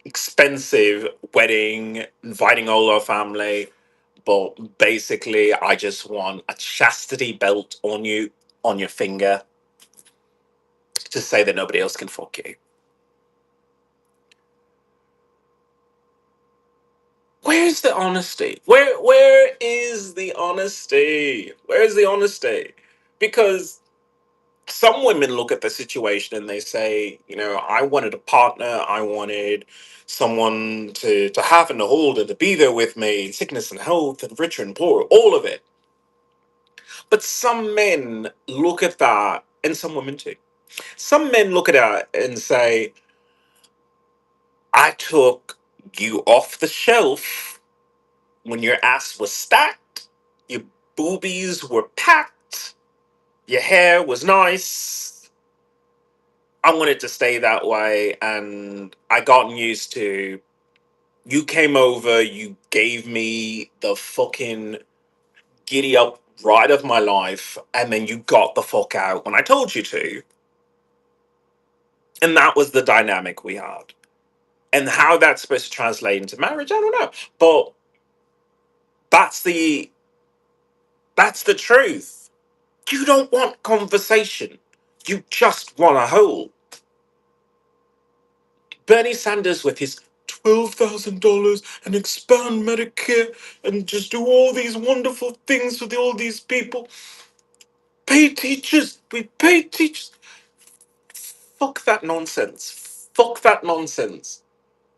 Expensive wedding, inviting all our family, but basically, I just want a chastity belt on your finger, to say that nobody else can fuck you. Where's the honesty? Where is the honesty? Where's the honesty? Because some women look at the situation and they say, I wanted a partner, I wanted someone to have and to hold and to be there with me, sickness and health and rich and poor, all of it. But some men look at that, and some women too. Some men look at it and say, I took you off the shelf when your ass was stacked, your boobies were packed, your hair was nice. I wanted to stay that way, and I gotten used to. You came over, you gave me the fucking giddy up ride of my life, and then you got the fuck out when I told you to. And that was the dynamic we had. And how that's supposed to translate into marriage, I don't know. But that's the that's the truth. You don't want conversation. You just want a hole. Bernie Sanders with his $12,000 and expand Medicare and just do all these wonderful things with all these people. Pay teachers. We pay teachers. Fuck that nonsense. Fuck that nonsense.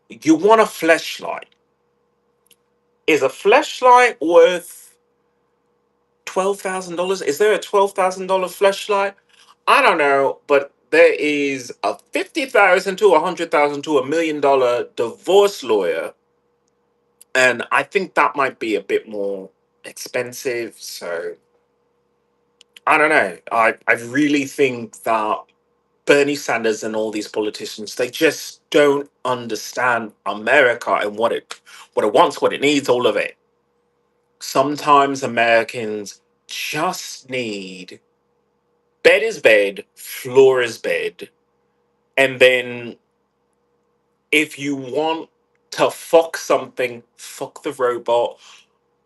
You want a fleshlight. Is a fleshlight worth $12,000? Is there a $12,000 fleshlight? I don't know, but there is a 50,000 to 100,000 to $1 million divorce lawyer, and I think that might be a bit more expensive. So I don't know. I really think that Bernie Sanders and all these politicians, they just don't understand America and what it wants, what it needs, all of it. Sometimes Americans just need bed is bed, floor is bed. And then if you want to fuck something, fuck the robot.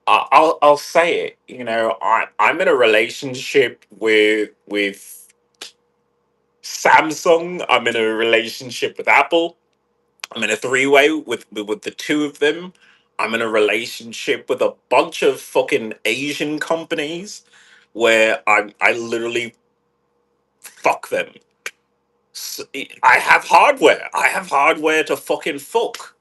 I'll say it. I'm in a relationship with Samsung. I'm in a relationship with Apple. I'm in a three-way with the two of them. I'm in a relationship with a bunch of fucking Asian companies where I literally fuck them. I have hardware. I have hardware to fucking fuck.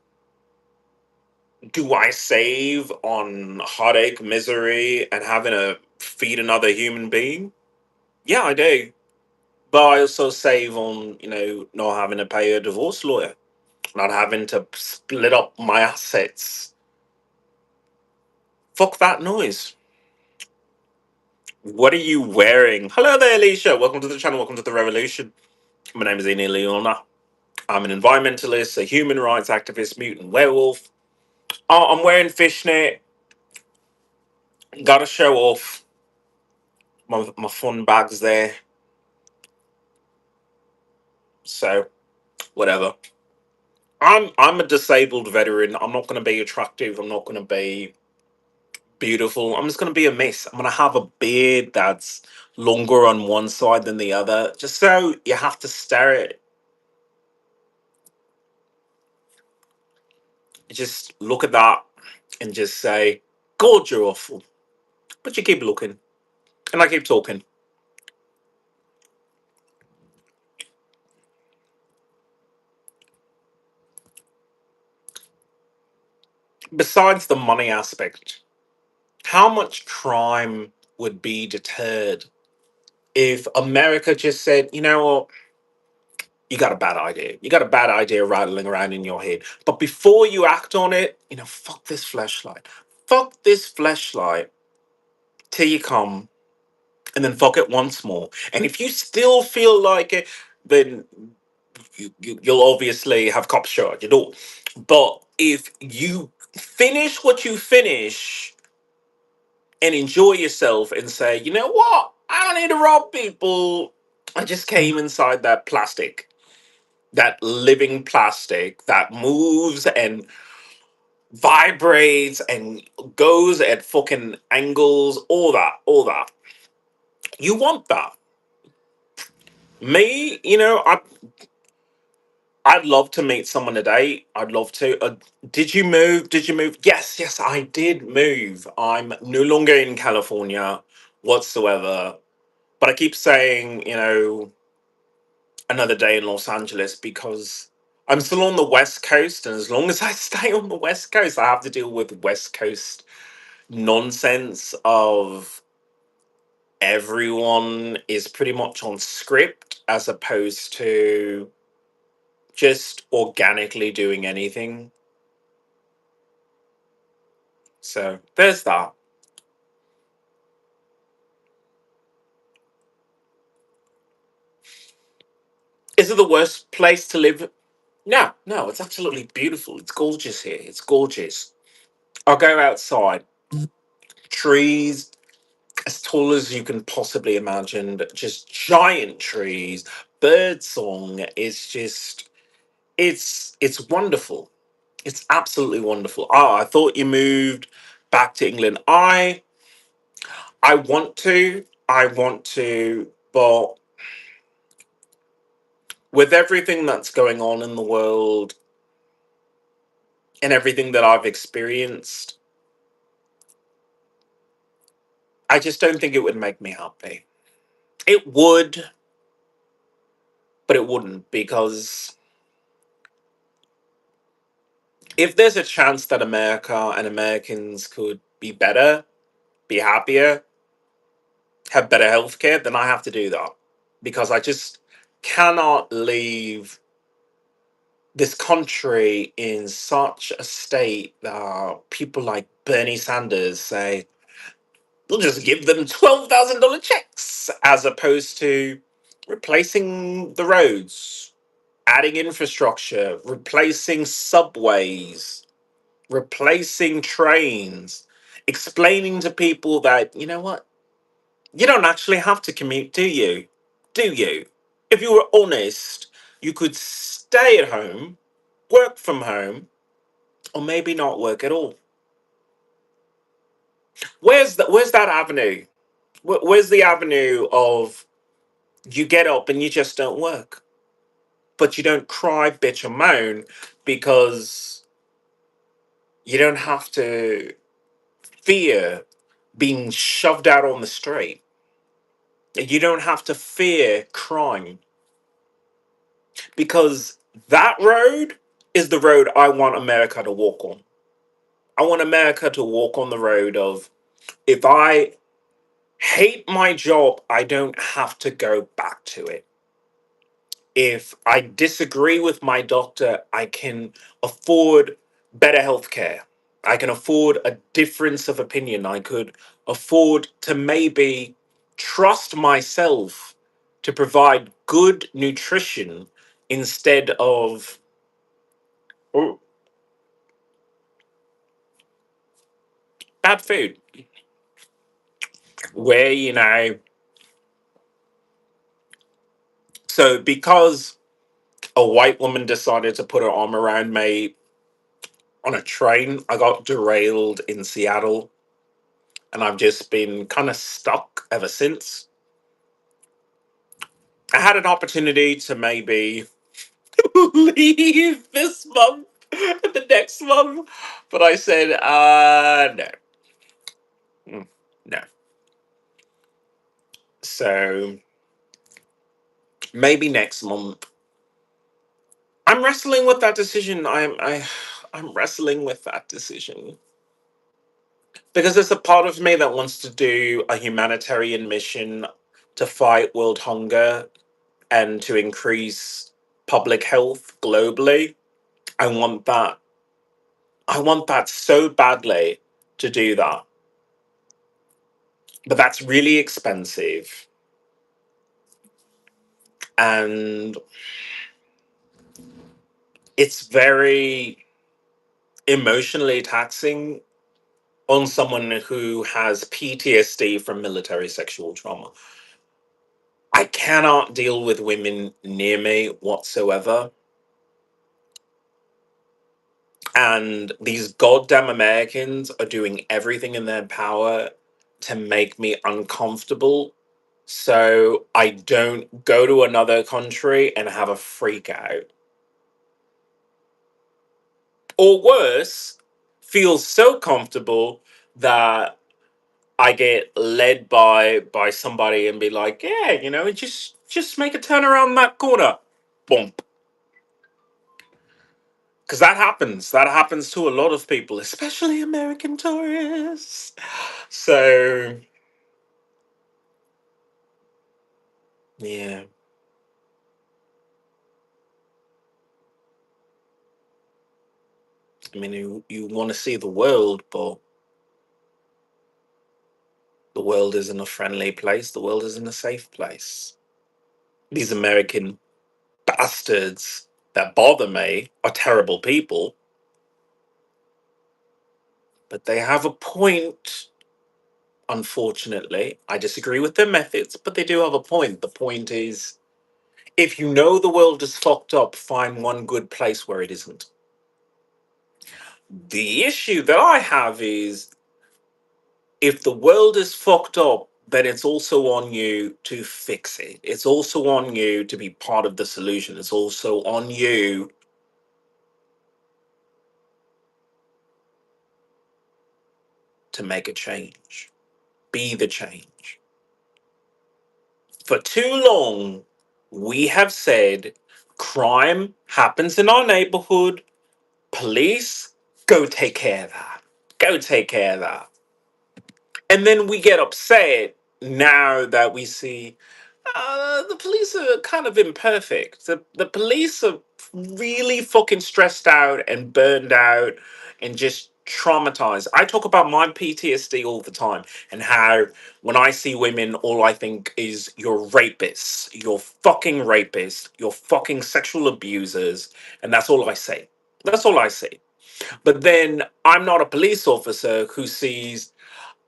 Do I save on heartache, misery, and having to feed another human being? Yeah, I do. But I also save on, not having to pay a divorce lawyer, not having to split up my assets. Fuck that noise. What are you wearing? Hello there, Alicia. Welcome to the channel. Welcome to the revolution. My name is Eni Leona. I'm an environmentalist, a human rights activist, mutant werewolf. I'm wearing fishnet. Gotta show off my fun bags there. So whatever. I'm a disabled veteran. I'm not gonna be attractive. I'm not gonna be beautiful. I'm just gonna be a mess. I'm gonna have a beard that's longer on one side than the other. Just so you have to stare at it. Just look at that and just say, God, you're awful. But you keep looking. And I keep talking. Besides the money aspect, how much crime would be deterred if America just said, you know what, you got a bad idea. You got a bad idea rattling around in your head. But before you act on it, fuck this fleshlight. Fuck this fleshlight till you come, and then fuck it once more. And if you still feel like it, then you'll obviously have cops show at your door. But if you finish what you finish and enjoy yourself and say, you know what, I don't need to rob people. I just came inside that plastic, that living plastic that moves and vibrates and goes at fucking angles, all that. You want that. Me, I'd love to meet someone today. I'd love to. Did you move? Did you move? Yes, yes, I did move. I'm no longer in California whatsoever. But I keep saying, another day in Los Angeles because I'm still on the West Coast. And as long as I stay on the West Coast, I have to deal with West Coast nonsense of everyone is pretty much on script. as opposed to just organically doing anything. So there's that. Is it the worst place to live? No, no, it's absolutely beautiful. It's gorgeous here. It's gorgeous. I'll go outside. Trees as tall as you can possibly imagine, just giant trees. Bird song is just it's wonderful. It's absolutely wonderful. Oh, I thought you moved back to England. I want to. I want to, but with everything that's going on in the world and everything that I've experienced, I just don't think it would make me happy. It would, but it wouldn't, because if there's a chance that America and Americans could be better, be happier, have better healthcare, then I have to do that. Because I just cannot leave this country in such a state that people like Bernie Sanders say, we'll just give them $12,000 checks, as opposed to replacing the roads, adding infrastructure, replacing subways, replacing trains, explaining to people that, you know what, you don't actually have to commute, do you? Do you? If you were honest, you could stay at home, work from home, or maybe not work at all. Where's that avenue? Where's the avenue of you get up and you just don't work, but you don't cry, bitch, or moan because you don't have to fear being shoved out on the street. You don't have to fear crime, because that road is the road I want America to walk on. I want America to walk on the road of, if I hate my job, I don't have to go back to it. If I disagree with my doctor, I can afford better healthcare. I can afford a difference of opinion. I could afford to maybe trust myself to provide good nutrition instead of oh, bad food. Where, so because a white woman decided to put her arm around me on a train, I got derailed in Seattle, and I've just been kind of stuck ever since. I had an opportunity to maybe leave this month and the next month, but I said, no. No. So maybe next month. I'm wrestling with that decision. I'm wrestling with that decision because there's a part of me that wants to do a humanitarian mission to fight world hunger and to increase public health globally. I want that. I want that so badly to do that. But that's really expensive and it's very emotionally taxing on someone who has PTSD from military sexual trauma. I cannot deal with women near me whatsoever. And these goddamn Americans are doing everything in their power to make me uncomfortable. So I don't go to another country and have a freak out. Or worse, feel so comfortable that I get led by somebody and be like, yeah, just make a turn around that corner. Bump. Because that happens. That happens to a lot of people, especially American tourists. So, yeah. I mean, you want to see the world, but the world isn't a friendly place. The world isn't a safe place. These American bastards that bother me are terrible people, but they have a point. Unfortunately, I disagree with their methods, but they do have a point. The point is, if you know the world is fucked up, find one good place where it isn't. The issue that I have is, if the world is fucked up, then it's also on you to fix it. It's also on you to be part of the solution. It's also on you to make a change. Be the change. For too long, we have said crime happens in our neighborhood. Police, go take care of that. Go take care of that. And then we get upset now that we see the police are kind of imperfect. The police are really fucking stressed out and burned out and just traumatized. I talk about my PTSD all the time and how when I see women, all I think is you're rapists, you're fucking rapists, you're fucking sexual abusers, and that's all I say. That's all I say. But then I'm not a police officer who sees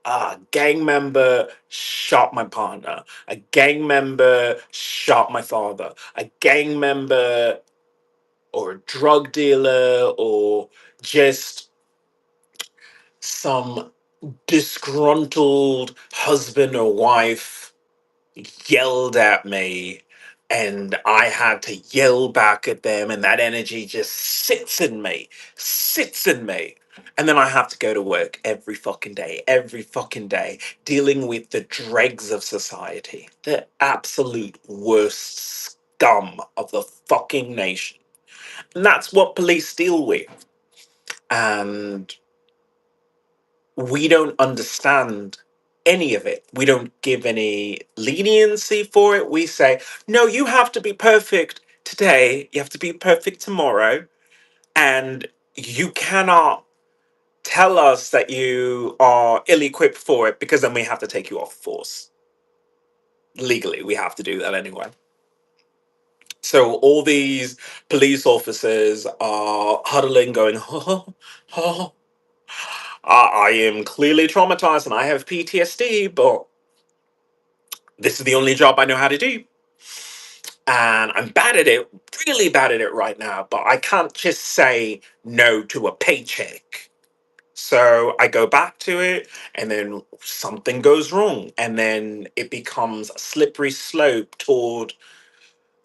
a gang member shot my partner, a gang member shot my father, a gang member or a drug dealer or just some disgruntled husband or wife yelled at me and I had to yell back at them, and that energy just sits in me. And then I have to go to work every fucking day, dealing with the dregs of society, the absolute worst scum of the fucking nation. And that's what police deal with. And we don't understand any of it. We don't give any leniency for it. We say, no, you have to be perfect today, you have to be perfect tomorrow, and you cannot tell us that you are ill equipped for it because then we have to take you off force. Legally, we have to do that anyway. So all these police officers are huddling, going, oh, oh, I am clearly traumatized and I have PTSD, but this is the only job I know how to do. And I'm bad at it, really bad at it right now, but I can't just say no to a paycheck. So I go back to it, and then something goes wrong. And then it becomes a slippery slope toward,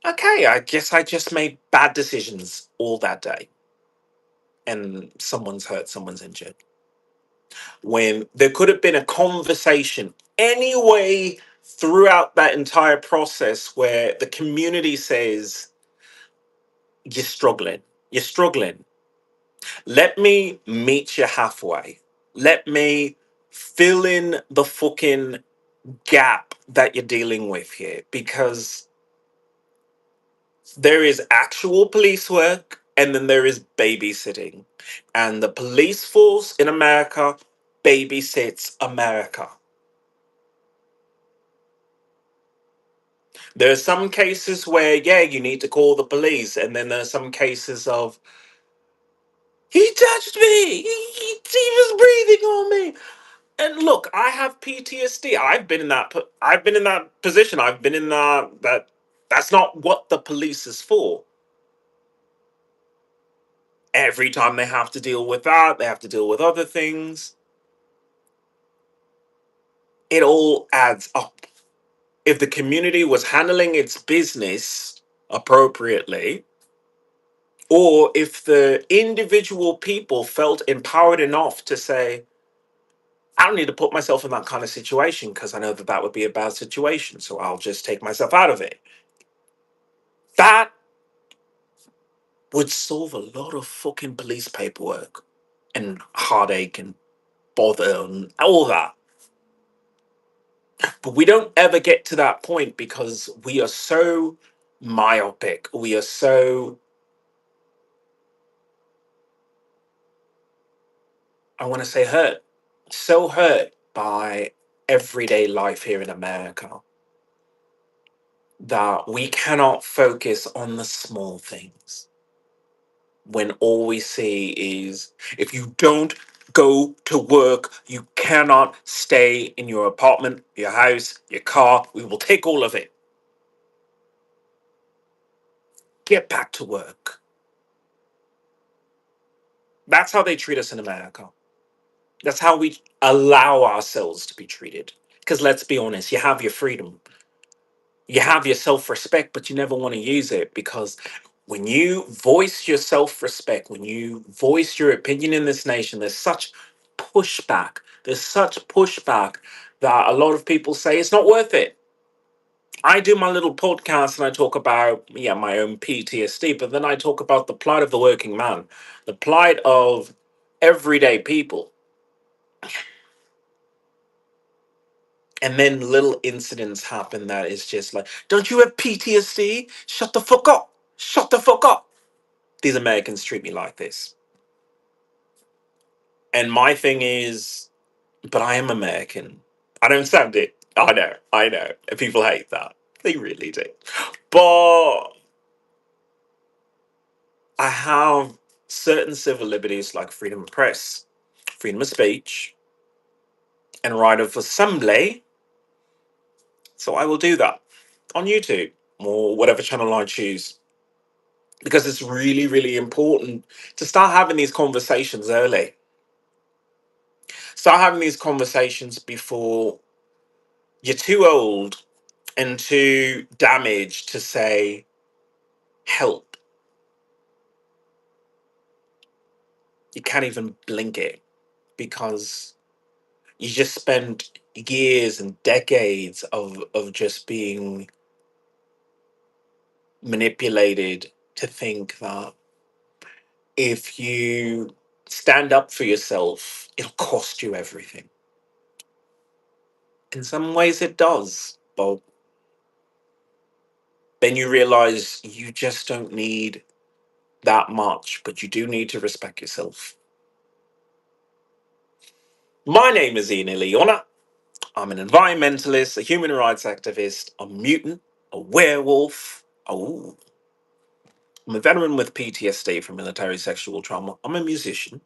okay, I guess I just made bad decisions all that day. And someone's hurt, someone's injured. When there could have been a conversation anyway throughout that entire process where the community says, you're struggling. You're struggling. Let me meet you halfway. Let me fill in the fucking gap that you're dealing with here, because there is actual police work and then there is babysitting. And the police force in America babysits America. There are some cases where, yeah, you need to call the police, and then there are some cases of, he touched me, he was breathing on me. And look, I have PTSD. I've been in that position. I've been in that. That's not what the police is for. Every time they have to deal with that, they have to deal with other things. It all adds up. If the community was handling its business appropriately, or if the individual people felt empowered enough to say, I don't need to put myself in that kind of situation because I know that that would be a bad situation, so I'll just take myself out of it. That would solve a lot of fucking police paperwork and heartache and bother and all that. But we don't ever get to that point because we are so myopic. We are so I want to say hurt. So hurt by everyday life here in America that we cannot focus on the small things when all we see is if you don't go to work, you cannot stay in your apartment, your house, your car. We will take all of it. Get back to work. That's how they treat us in America. That's how we allow ourselves to be treated. Because let's be honest, you have your freedom, you have your self respect, but you never want to use it because when you voice your self respect, when you voice your opinion in this nation, there's such pushback. There's such pushback that a lot of people say it's not worth it. I do my little podcast and I talk about, yeah, my own PTSD, but then I talk about the plight of the working man, the plight of everyday people. And then little incidents happen that is just like, don't you have PTSD? Shut the fuck up. Shut the fuck up. These Americans treat me like this. And my thing is, but I am American. I don't sound it. I know. And people hate that. They really do. But I have certain civil liberties like freedom of press, freedom of speech, and right of assembly. So I will do that on YouTube or whatever channel I choose. Because it's really, really important to start having these conversations early. Start having these conversations before you're too old and too damaged to say, help. You can't even blink it because you just spent years and decades of just being manipulated to think that if you stand up for yourself, it'll cost you everything. In some ways, it does, but then you realize you just don't need that much, but you do need to respect yourself. My name is Ian Iliona. I'm an environmentalist, a human rights activist, a mutant, a werewolf. Oh, I'm a veteran with PTSD from military sexual trauma. I'm a musician.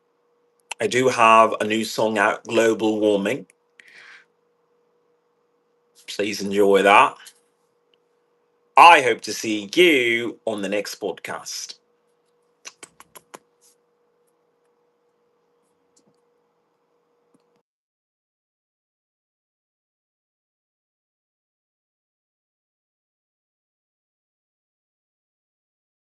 I do have a new song out, Global Warming. Please enjoy that. I hope to see you on the next podcast.